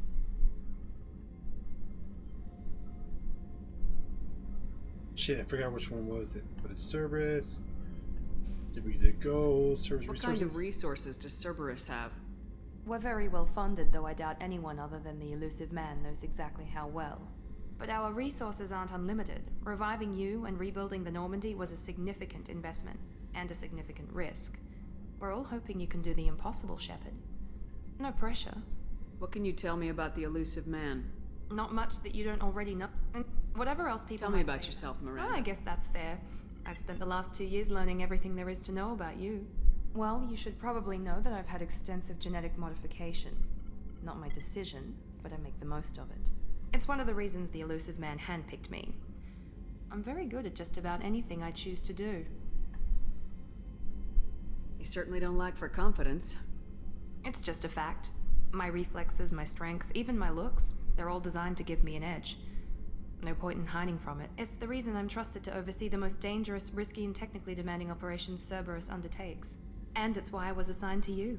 Shit, I forgot which one was it. But it's Cerberus. Did we get goals? Cerberus What resources? kind of resources does Cerberus have? We're very well funded, though I doubt anyone other than the elusive man knows exactly how well. But our resources aren't unlimited. Reviving you and rebuilding the Normandy was a significant investment, and a significant risk. We're all hoping you can do the impossible, Shepard. No pressure. What can you tell me about the elusive man? Not much that you don't already know. And whatever else people Tell me might about say. yourself, Miranda. Oh, I guess that's fair. I've spent the last 2 years learning everything there is to know about you. Well, you should probably know that I've had extensive genetic modification. Not my decision, but I make the most of it. It's one of the reasons the elusive man handpicked me. I'm very good at just about anything I choose to do. You certainly don't lack for confidence. It's just a fact. My reflexes, my strength, even my looks, they're all designed to give me an edge. No point in hiding from it. It's the reason I'm trusted to oversee the most dangerous, risky, and technically demanding operations Cerberus undertakes. And it's why I was assigned to you.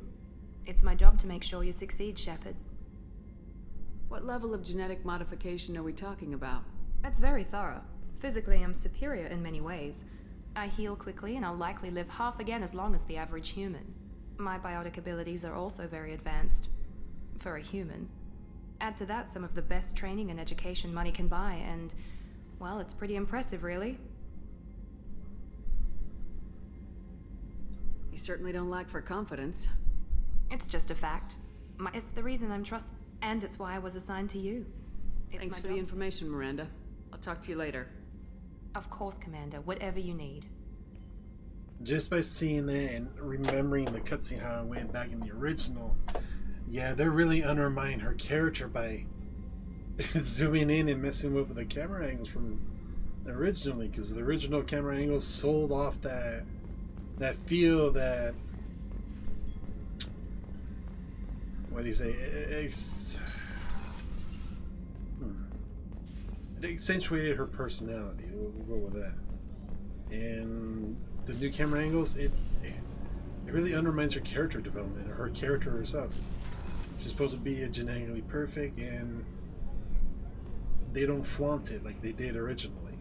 It's my job to make sure you succeed, Shepard. What level of genetic modification are we talking about? That's very thorough. Physically, I'm superior in many ways. I heal quickly, and I'll likely live half again as long as the average human. My biotic abilities are also very advanced. For a human. Add to that some of the best training and education money can buy, and, well, it's pretty impressive, really. You certainly don't lack for confidence. It's just a fact. It's the reason I'm trusted, and it's why I was assigned to you. Thanks for the information, Miranda. I'll talk to you later. Of course, Commander. Whatever you need. Just by seeing that and remembering the cutscene how it went back in the original, yeah, they're really undermining her character by zooming in and messing with the camera angles from originally, because the original camera angles sold off that feel, that, what do you say, it accentuated her personality. We'll go with that. And the new camera angles, it really undermines her character development, or her character herself. She's supposed to be a genetically perfect, and they don't flaunt it like they did originally,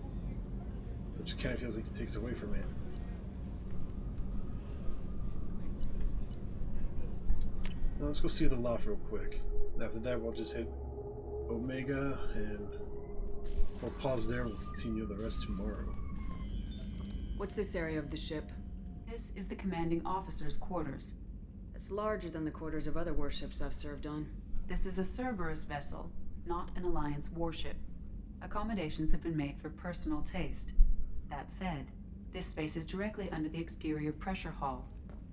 which kind of feels like it takes away from it. Now let's go see the loft real quick. After that, we'll just hit Omega, and we'll pause there and we'll continue the rest tomorrow. What's this area of the ship? This is the commanding officer's quarters. It's larger than the quarters of other warships I've served on. This is a Cerberus vessel, not an Alliance warship. Accommodations have been made for personal taste. That said, this space is directly under the exterior pressure hall.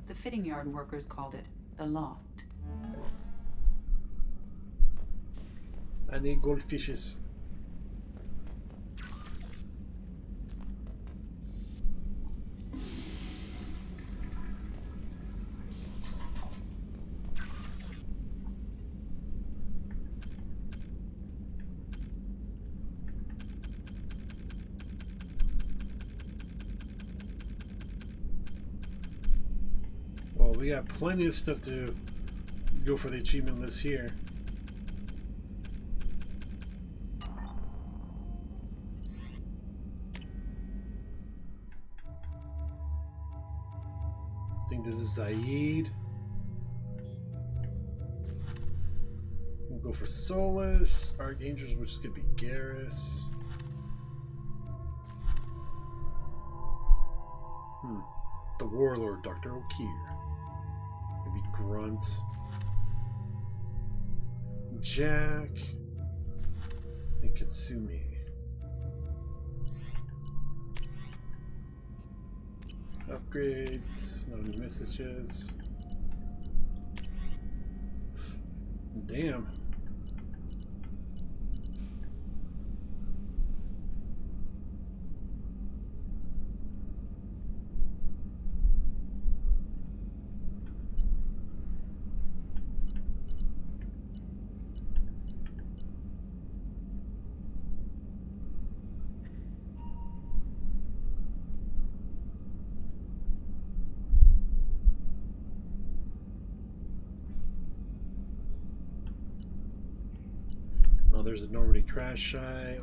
The fitting yard workers called it the loft. I need goldfishes. Well, we got plenty of stuff to go for the achievement list here. I think this is Zaid. We'll go for Solus, Archangels, which is going to be Garrus. The Warlord, Dr. O'Keir. Maybe Grunt. Jack. And Katsumi. Upgrades. No new messages. Damn. Oh, there's a Normandy crash site.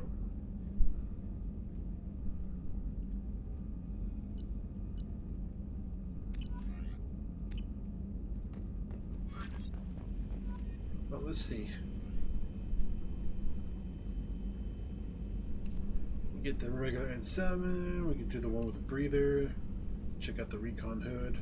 Well, let's see. We get the regular N7. We can do the one with the breather. Check out the recon hood.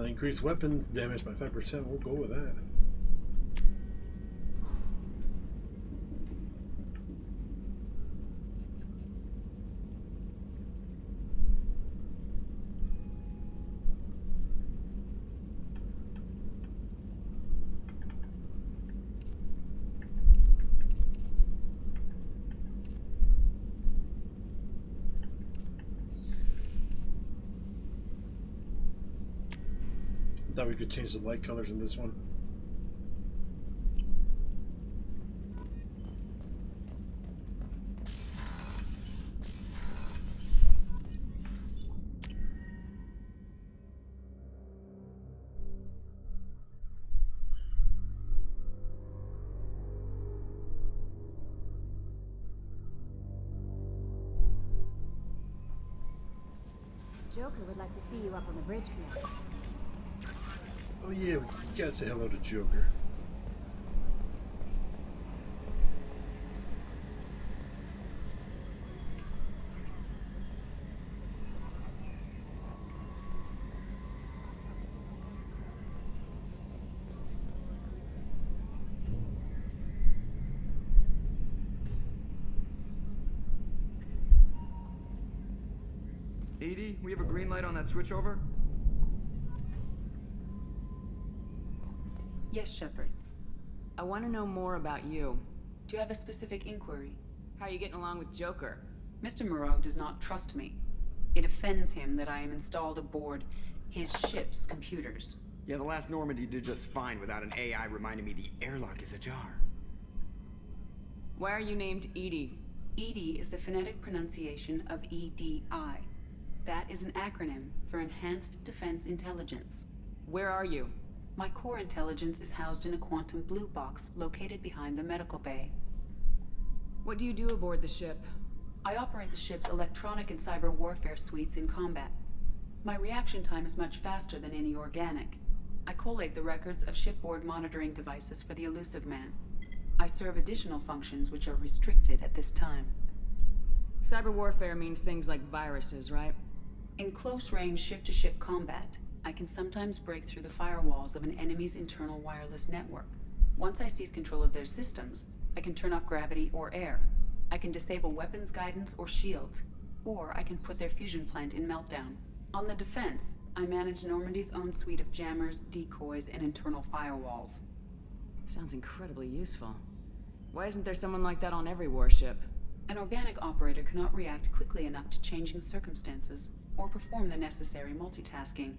Increase weapons damage by 5%. We'll go with that. Thought we could change the light colors in this one. Joker would like to see you up on the bridge, Commander. Oh yeah, we gotta say hello to Joker. Edie, we have a green light on that switchover? Yes, Shepard. I want to know more about you. Do you have a specific inquiry? How are you getting along with Joker? Mr. Moreau does not trust me. It offends him that I am installed aboard his ship's computers. Yeah, the last Normandy did just fine without an AI reminding me the airlock is ajar. Why are you named Edie? EDI is the phonetic pronunciation of EDI. That is an acronym for Enhanced Defense Intelligence. Where are you? My core intelligence is housed in a quantum blue box located behind the medical bay. What do you do aboard the ship? I operate the ship's electronic and cyber warfare suites in combat. My reaction time is much faster than any organic. I collate the records of shipboard monitoring devices for the Elusive Man. I serve additional functions which are restricted at this time. Cyber warfare means things like viruses, right? In close-range ship-to-ship combat, I can sometimes break through the firewalls of an enemy's internal wireless network. Once I seize control of their systems, I can turn off gravity or air. I can disable weapons guidance or shields, or I can put their fusion plant in meltdown. On the defense, I manage Normandy's own suite of jammers, decoys, and internal firewalls. Sounds incredibly useful. Why isn't there someone like that on every warship? An organic operator cannot react quickly enough to changing circumstances, or perform the necessary multitasking.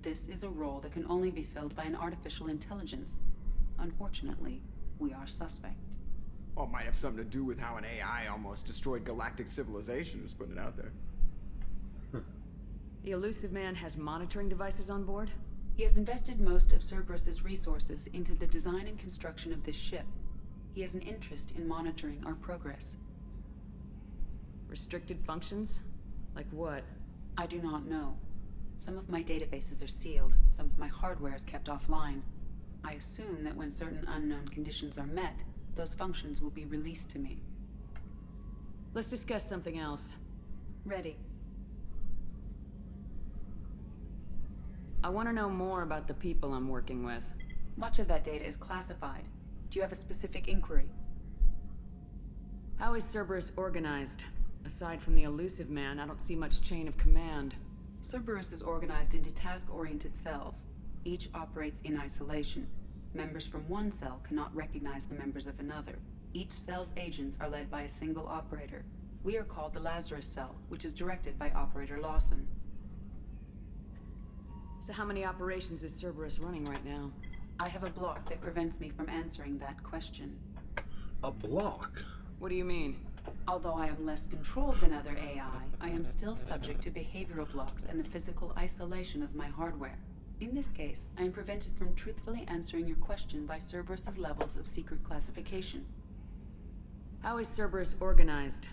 This is a role that can only be filled by an artificial intelligence. Unfortunately, we are suspect. Well, it might have something to do with how an AI almost destroyed galactic civilization, just putting it out there. The elusive man has monitoring devices on board? He has invested most of Cerberus's resources into the design and construction of this ship. He has an interest in monitoring our progress. Restricted functions? Like what? I do not know. Some of my databases are sealed, some of my hardware is kept offline. I assume that when certain unknown conditions are met, those functions will be released to me. Let's discuss something else. Ready. I want to know more about the people I'm working with. Much of that data is classified. Do you have a specific inquiry? How is Cerberus organized? Aside from the elusive man, I don't see much chain of command. Cerberus is organized into task-oriented cells. Each operates in isolation. Members from one cell cannot recognize the members of another. Each cell's agents are led by a single operator. We are called the Lazarus Cell, which is directed by Operator Lawson. So how many operations is Cerberus running right now? I have a block that prevents me from answering that question. A block? What do you mean? Although I am less controlled than other AI, I am still subject to behavioral blocks and the physical isolation of my hardware. In this case, I am prevented from truthfully answering your question by Cerberus's levels of secret classification. How is Cerberus organized?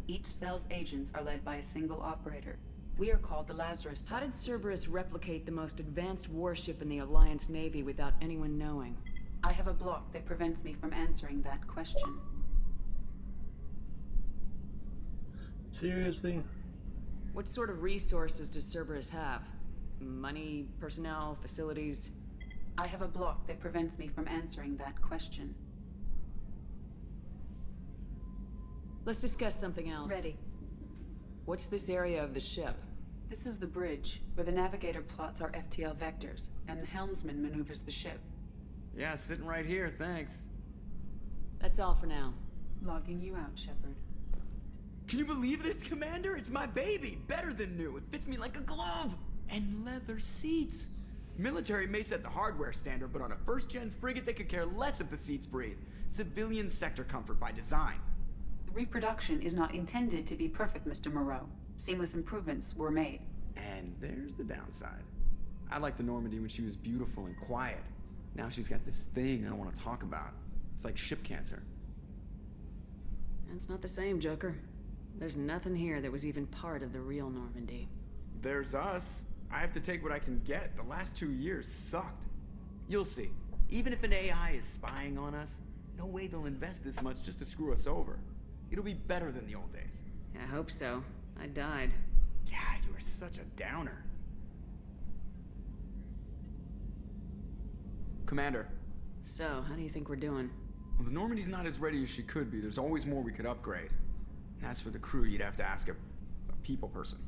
Each cell's agents are led by a single operator. We are called the Lazarus Cell. How did Cerberus replicate the most advanced warship in the Alliance Navy without anyone knowing? I have a block that prevents me from answering that question. Seriously? What sort of resources does Cerberus have? Money, personnel, facilities? I have a block that prevents me from answering that question. Let's discuss something else. Ready. What's this area of the ship? This is the bridge, where the navigator plots our FTL vectors, and the helmsman maneuvers the ship. Yeah, sitting right here, thanks. That's all for now. Logging you out, Shepard. Can you believe this, Commander? It's my baby! Better than new. It fits me like a glove! And leather seats! Military may set the hardware standard, but on a first-gen frigate, they could care less if the seats breathe. Civilian sector comfort by design. The reproduction is not intended to be perfect, Mr. Moreau. Seamless improvements were made. And there's the downside. I liked the Normandy when she was beautiful and quiet. Now she's got this thing I don't want to talk about. It's like ship cancer. That's not the same, Joker. There's nothing here that was even part of the real Normandy. There's us. I have to take what I can get. The last 2 years sucked. You'll see. Even if an AI is spying on us, no way they'll invest this much just to screw us over. It'll be better than the old days. I hope so. I died. Yeah, you were such a downer. Commander. So, how do you think we're doing? Well, the Normandy's not as ready as she could be. There's always more we could upgrade. And as for the crew, you'd have to ask a people person.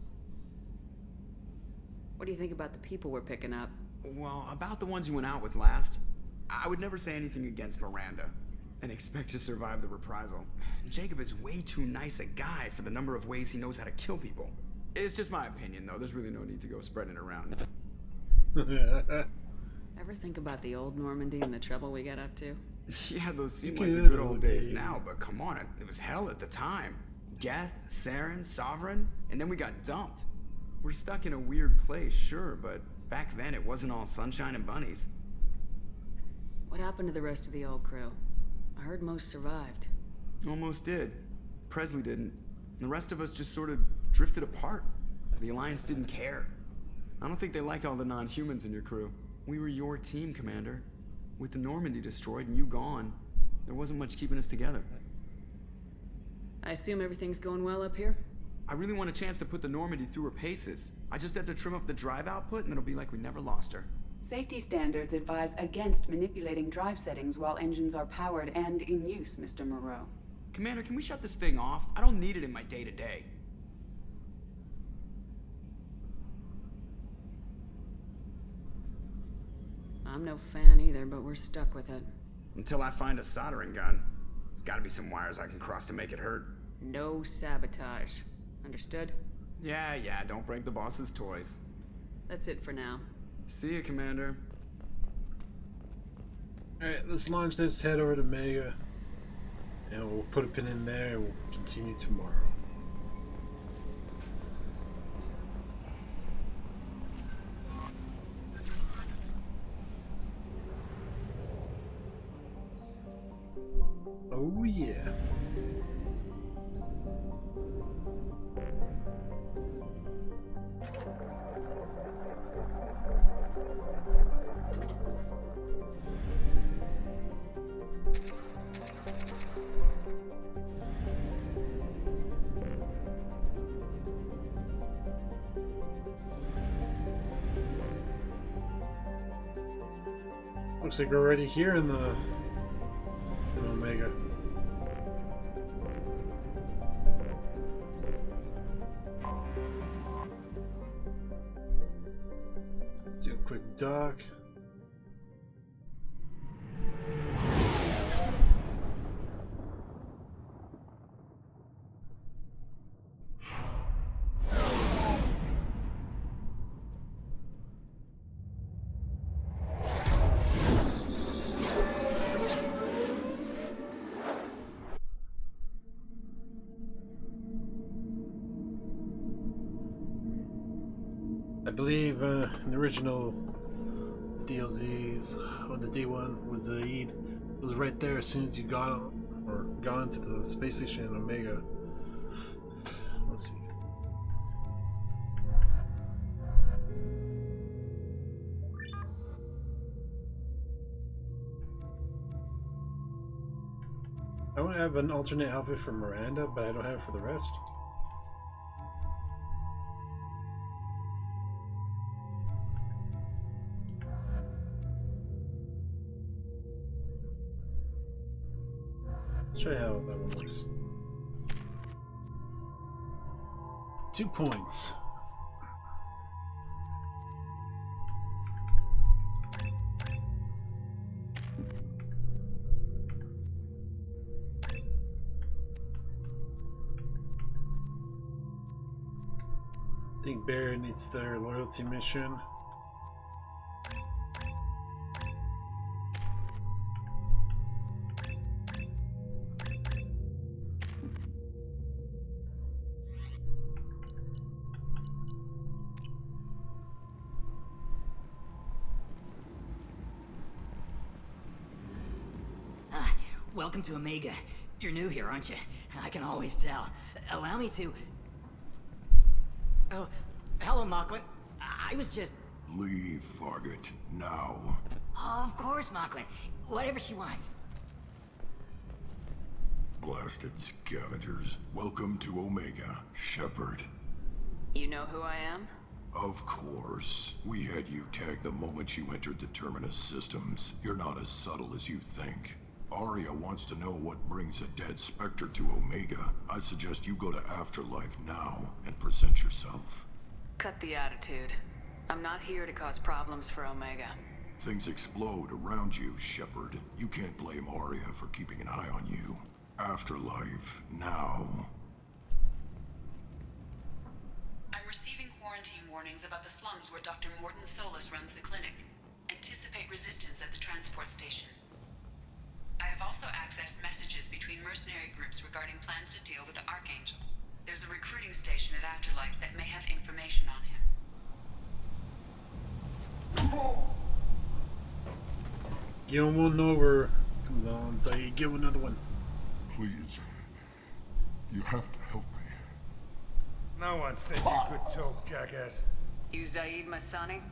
What do you think about the people we're picking up? Well, about the ones you went out with last, I would never say anything against Miranda and expect to survive the reprisal. Jacob is way too nice a guy for the number of ways he knows how to kill people. It's just my opinion, though. There's really no need to go spreading it around. Ever think about the old Normandy and the trouble we got up to? Yeah, those seem like the good old days now, but come on, it was hell at the time. Geth, Saren, Sovereign, and then we got dumped. We're stuck in a weird place, sure, but back then it wasn't all sunshine and bunnies. What happened to the rest of the old crew? I heard most survived. Almost did. Presley didn't. The rest of us just sort of drifted apart. The Alliance didn't care. I don't think they liked all the non-humans in your crew. We were your team, Commander. With the Normandy destroyed and you gone, there wasn't much keeping us together. I assume everything's going well up here? I really want a chance to put the Normandy through her paces. I just have to trim up the drive output and it'll be like we never lost her. Safety standards advise against manipulating drive settings while engines are powered and in use, Mr. Moreau. Commander, can we shut this thing off? I don't need it in my day-to-day. I'm no fan either, but we're stuck with it. Until I find a soldering gun. There's gotta be some wires I can cross to make it hurt. No sabotage. Understood? Yeah, don't break the boss's toys. That's it for now. See you, Commander. Alright, let's launch this, head over to Omega. And we'll put a pin in there and we'll continue tomorrow. Oh yeah. Looks like we're already here in Omega. Let's do a quick dock. I believe in the original DLZs, on the D1 with Zaid, it was right there as soon as you got on, or got into the space station in Omega. Let's see. I want to have an alternate outfit for Miranda, but I don't have it for the rest. Let's try how that one works. 2 points. I think Barry needs their loyalty mission. Welcome to Omega. You're new here, aren't you? I can always tell. Allow me to... Oh, hello, Mocklin. I was just... Leave, Fargate, now. Oh, of course, Mocklin. Whatever she wants. Blasted scavengers. Welcome to Omega, Shepard. You know who I am? Of course. We had you tagged the moment you entered the Terminus systems. You're not as subtle as you think. Aria wants to know what brings a dead Spectre to Omega. I suggest you go to Afterlife now and present yourself. Cut the attitude. I'm not here to cause problems for Omega. Things explode around you, Shepard. You can't blame Aria for keeping an eye on you. Afterlife now. I'm receiving quarantine warnings about the slums where Dr. Morton Solus runs the clinic. Anticipate resistance at the transport station. I have also accessed messages between mercenary groups regarding plans to deal with the Archangel. There's a recruiting station at Afterlife that may have information on him. Give him one over. Come on, Zaid, give him another one. Please. You have to help me. No one said you could talk, jackass. You Zaid Masani?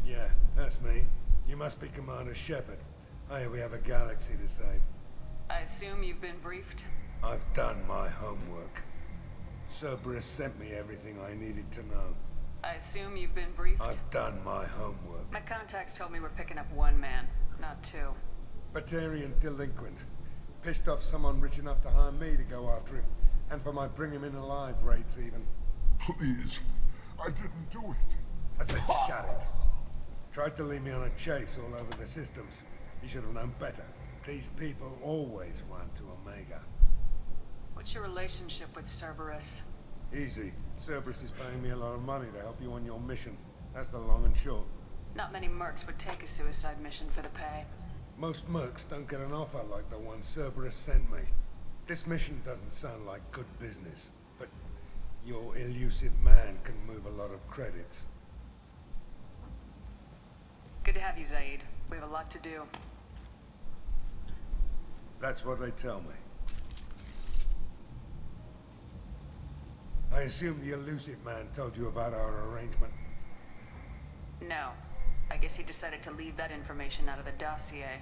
Yeah, that's me. You must be Commander Shepard. I hear we have a galaxy to save. I assume you've been briefed? I've done my homework. Cerberus sent me everything I needed to know. I assume you've been briefed? I've done my homework. My contacts told me we're picking up one man, not two. Batarian delinquent. Pissed off someone rich enough to hire me to go after him. And for my bring him in alive rates even. Please, I didn't do it. I said shut it. Tried to lead me on a chase all over the systems. You should have known better. These people always run to Omega. What's your relationship with Cerberus? Easy. Cerberus is paying me a lot of money to help you on your mission. That's the long and short. Not many mercs would take a suicide mission for the pay. Most mercs don't get an offer like the one Cerberus sent me. This mission doesn't sound like good business, but your elusive man can move a lot of credits. Good to have you, Zaid. We have a lot to do. That's what they tell me. I assume the elusive man told you about our arrangement. No. I guess he decided to leave that information out of the dossier.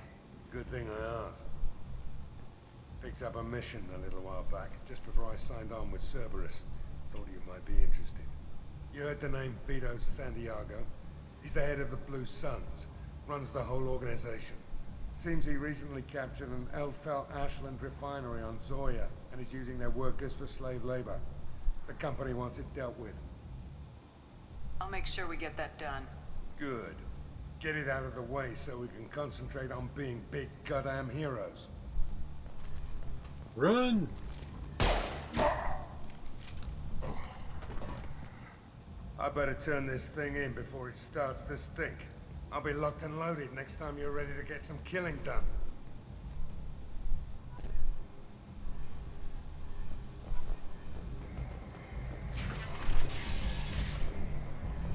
Good thing I asked. Picked up a mission a little while back, just before I signed on with Cerberus. Thought you might be interested. You heard the name Vito Santiago? He's the head of the Blue Suns. Runs the whole organization. Seems he recently captured an Elfell Ashland refinery on Zoya and is using their workers for slave labor. The company wants it dealt with. I'll make sure we get that done. Good. Get it out of the way so we can concentrate on being big goddamn heroes. Run! I better turn this thing in before it starts to stink. I'll be locked and loaded next time you're ready to get some killing done.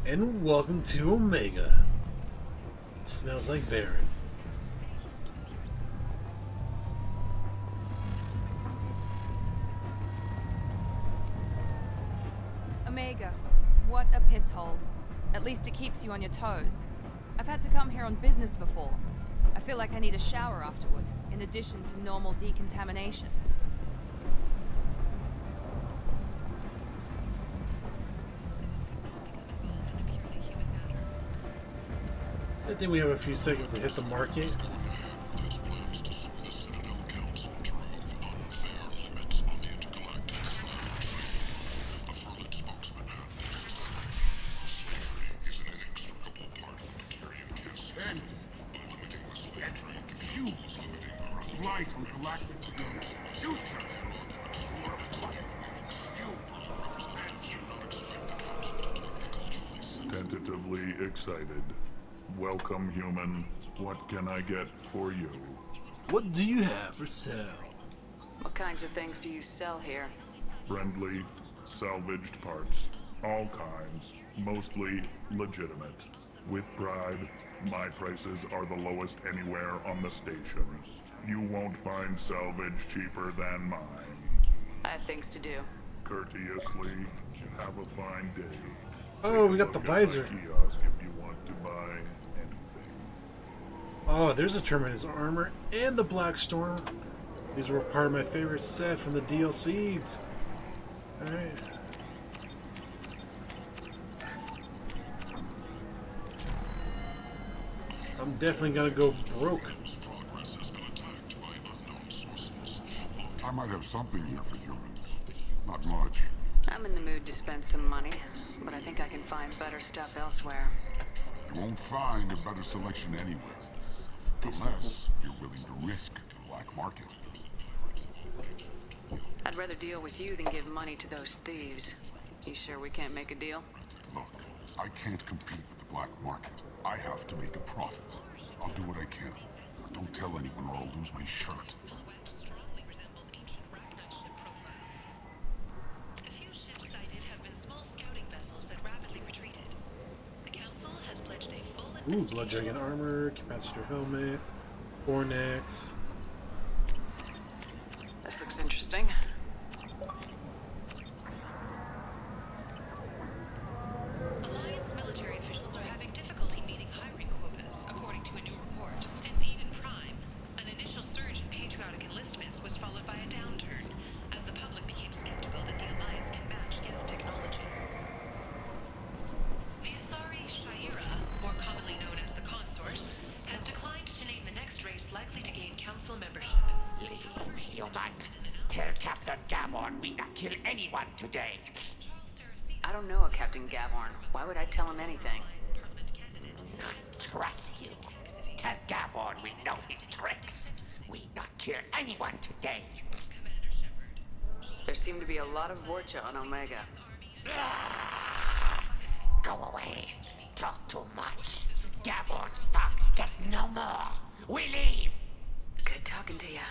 And welcome to Omega. It smells like Baron. Omega, what a piss hole. At least it keeps you on your toes. I've had to come here on business before. I feel like I need a shower afterward, in addition to normal decontamination. I think we have a few seconds to hit the market. Tentatively excited. Welcome, human. What can I get for you? What do you have for sale? What kinds of things do you sell here? Friendly, salvaged parts. All kinds. Mostly legitimate. With pride, my prices are the lowest anywhere on the station. You won't find salvage cheaper than mine. I have things to do. Courteously, have a fine day. Oh, we got the visor. Kiosk if you want to buy anything. Oh, there's a Terminus armor and the Black Storm. These were part of my favorite set from the DLCs. Alright. I'm definitely gonna go broke. I might have something here for humans. Not much. I'm in the mood to spend some money, but I think I can find better stuff elsewhere. You won't find a better selection anywhere. Unless you're willing to risk the black market. I'd rather deal with you than give money to those thieves. You sure we can't make a deal? Look, I can't compete with the black market. I have to make a profit. I'll do what I can. But don't tell anyone or I'll lose my shirt. Ooh, Blood Dragon armor, capacitor helmet, Fornex. This looks interesting. Alliance military officials are having difficulty meeting hiring quotas, according to a new report. Since Eden Prime, an initial surge in patriotic enlistment kill anyone today. I don't know a Captain Gavorn. Why would I tell him anything? Not trust you. Tell Gavorn we know his tricks. We not kill anyone today. There seem to be a lot of Vorcha on Omega. Go away. Talk too much. Gavorn's thugs get no more. We leave. Good talking to ya.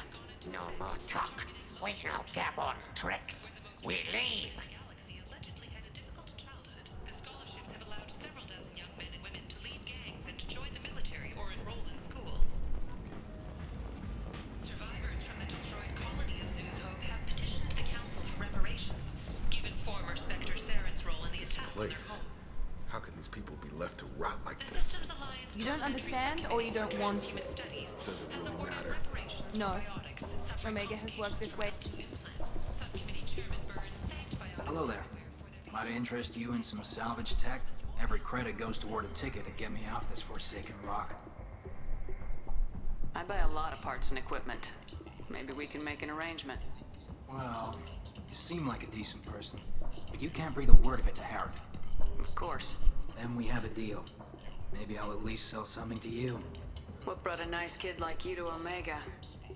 No more talk. We know Gavorn's tricks. We leave. Place. How can these people be left to rot like this? You don't understand, or you don't want to? Does it really matter? No. Omega has worked this way. Hello there. Might I interest you in some salvage tech? Every credit goes toward a ticket to get me off this forsaken rock. I buy a lot of parts and equipment. Maybe we can make an arrangement. Well, you seem like a decent person, but you can't breathe a word of it to Harrod. Of course. Then we have a deal. Maybe I'll at least sell something to you. What brought a nice kid like you to Omega?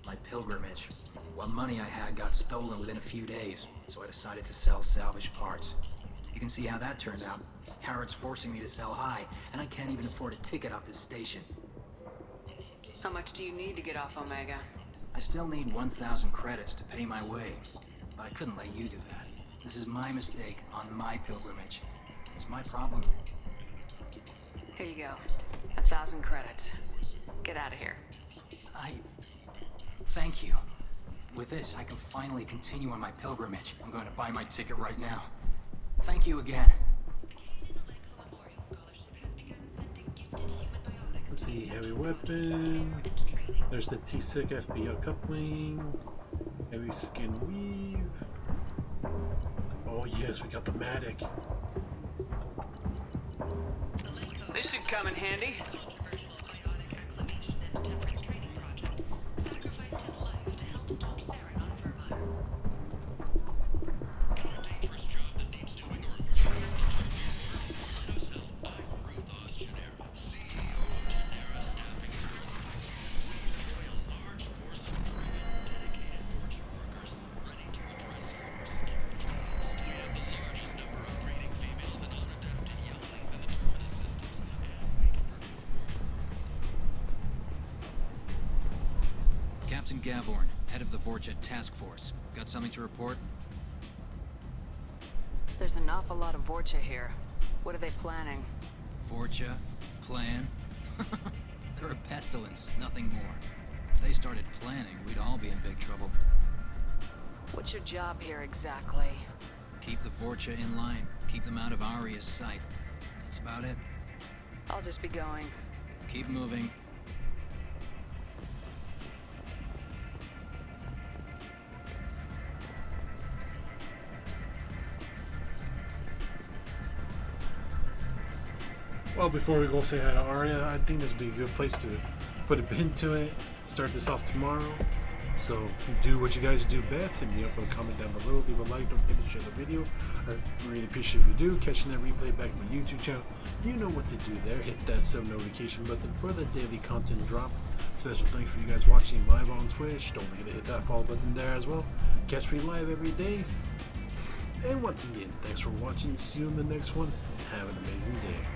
My pilgrimage. What money I had got stolen within a few days, so I decided to sell salvage parts. You can see how that turned out. Harrod's forcing me to sell high, and I can't even afford a ticket off this station. How much do you need to get off Omega? I still need 1,000 credits to pay my way, but I couldn't let you do that. This is my mistake on my pilgrimage. It's my problem. Here you go. 1,000 credits. Get out of here. Thank you. With this, I can finally continue on my pilgrimage. I'm going to buy my ticket right now. Thank you again. Let's see, heavy weapon. There's the T-SIC FBO coupling. Heavy skin weave. Oh yes, we got the Matic. This should come in handy. Captain Gavorn, head of the Vorcha Task Force. Got something to report? There's an awful lot of Vorcha here. What are they planning? Vorcha? Plan? They're a pestilence, nothing more. If they started planning, we'd all be in big trouble. What's your job here exactly? Keep the Vorcha in line. Keep them out of Aria's sight. That's about it. I'll just be going. Keep moving. Well, before we go say hi to Arya, I think this would be a good place to put a pin to it. Start this off tomorrow. So do what you guys do best. Hit me up with a comment down below. Leave a like. Don't forget to share the video. I really appreciate if you do. Catching that replay back on my YouTube channel. You know what to do there. Hit that sub notification button for the daily content drop. Special thanks for you guys watching live on Twitch. Don't forget to hit that follow button there as well. Catch me live every day. And once again, thanks for watching. See you in the next one. Have an amazing day.